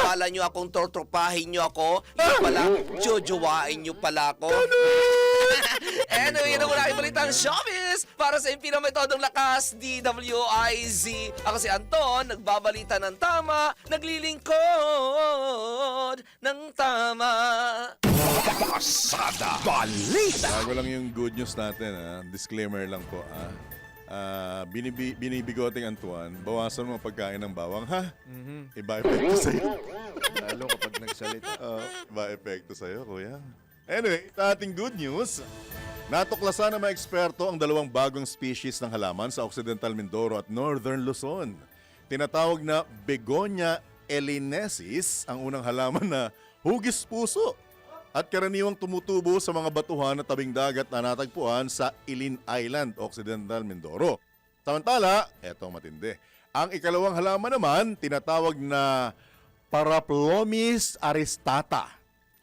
Pala nyo akong tortropahin nyo ako? Yung pala, jojowain nyo pala ako. Anyway, yun ang mula aking balitang showbiz. Para sa impinametodong lakas, DWIZ. Ako si Anton, nagbabalita ng tama, naglilingkod ng tama. Pasada Balita. Bago lang yung good news natin, ha? Disclaimer lang po. binibigoting Antoine, bawasan mo ang pagkain ng bawang, ha? Iba epekto sa'yo. Lalo kapag nagsalita. Iba epekto sa'yo, kuya. Anyway, sa ating good news, natuklasan ng mga eksperto ang dalawang bagong species ng halaman sa Occidental Mindoro at Northern Luzon. Tinatawag na Begonia elinensis, ang unang halaman na hugis puso at karaniwang tumutubo sa mga batuhan na tabing dagat na natagpuan sa Ilin Island, Occidental Mindoro. Samantala, etong matindi. Ang ikalawang halaman naman, tinatawag na Paraplomis aristata,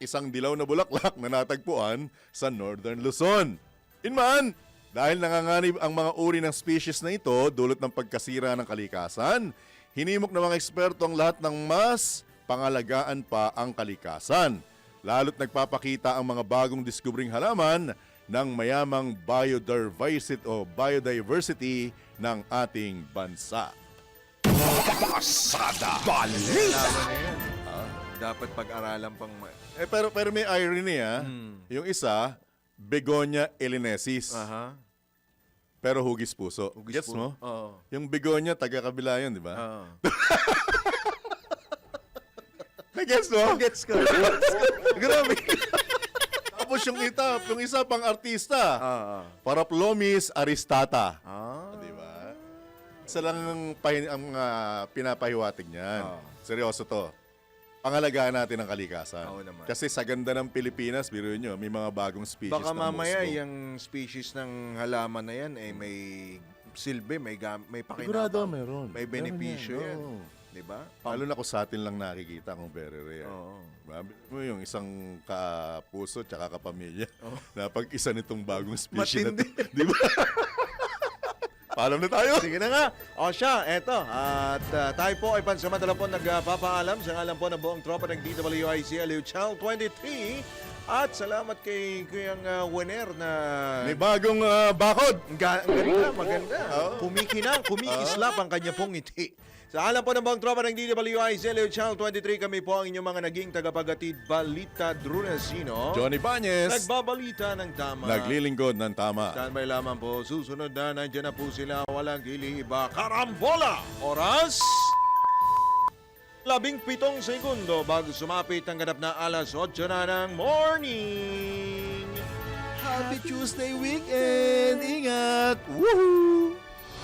isang dilaw na bulaklak na natagpuan sa Northern Luzon. Inman, dahil nanganganib ang mga uri ng species na ito dulot ng pagkasira ng kalikasan, hinimok ng mga eksperto ang lahat ng mas pangalagaan pa ang kalikasan. Lalo't nagpapakita ang mga bagong diskubring halaman ng mayamang biodiversity ng ating bansa. Pasada Balita. Dapat pag-aralan pang... Pero may irony, ha? Yung isa, Begonia elinensis. Pero hugis puso. Gets mo? Oo. Yung begonia, taga-kabila yun, di ba? Nag-gets mo? Gets ko. Grabe. Tapos yung isa pang artista. Paraplomis aristata. Di ba? Isa lang ang pinapahiwatig niyan. Seryoso to. Pangalagaan natin ang kalikasan. Kasi sa ganda ng Pilipinas, biro nyo, may mga bagong species Baka ng mamaya musgo. yung species ng halaman na yan may silbi, may Sigurado pakinabang. meron. May benepisyo yan. Oo. Diba? Lalo na kung sa atin lang nakikita kung very rare. Diba? Mo yung isang kapuso tsaka kapamilya na pag isa nitong bagong species na to. Di ba? Paalam na tayo. Sige na nga. O siya, eto. At tayo po ay pansamantala po nagpapaalam sa ngalan po ng buong tropa ng DWIC Aliw Channel 23. At salamat kay Kuyang Wenner na... May bagong bakod. Ang galing na, maganda. Kumikislap ang kanya pong ngiti. Sa alam po ng buong tropa ng DWIC Aliw Channel 23, kami po ang inyong mga naging tagapagatid Balita Drunesino. Johnny Bañez. Nagbabalita ng tama. Naglilingkod ng tama. Standby lamang po. Susunod na, nandiyan na po sila. Walang gili iba. Karambola! Oras! 17 segundo bago sumapit ang ganap na alas 8 na ng morning. Happy Tuesday weekend! Ingat! Woohoo!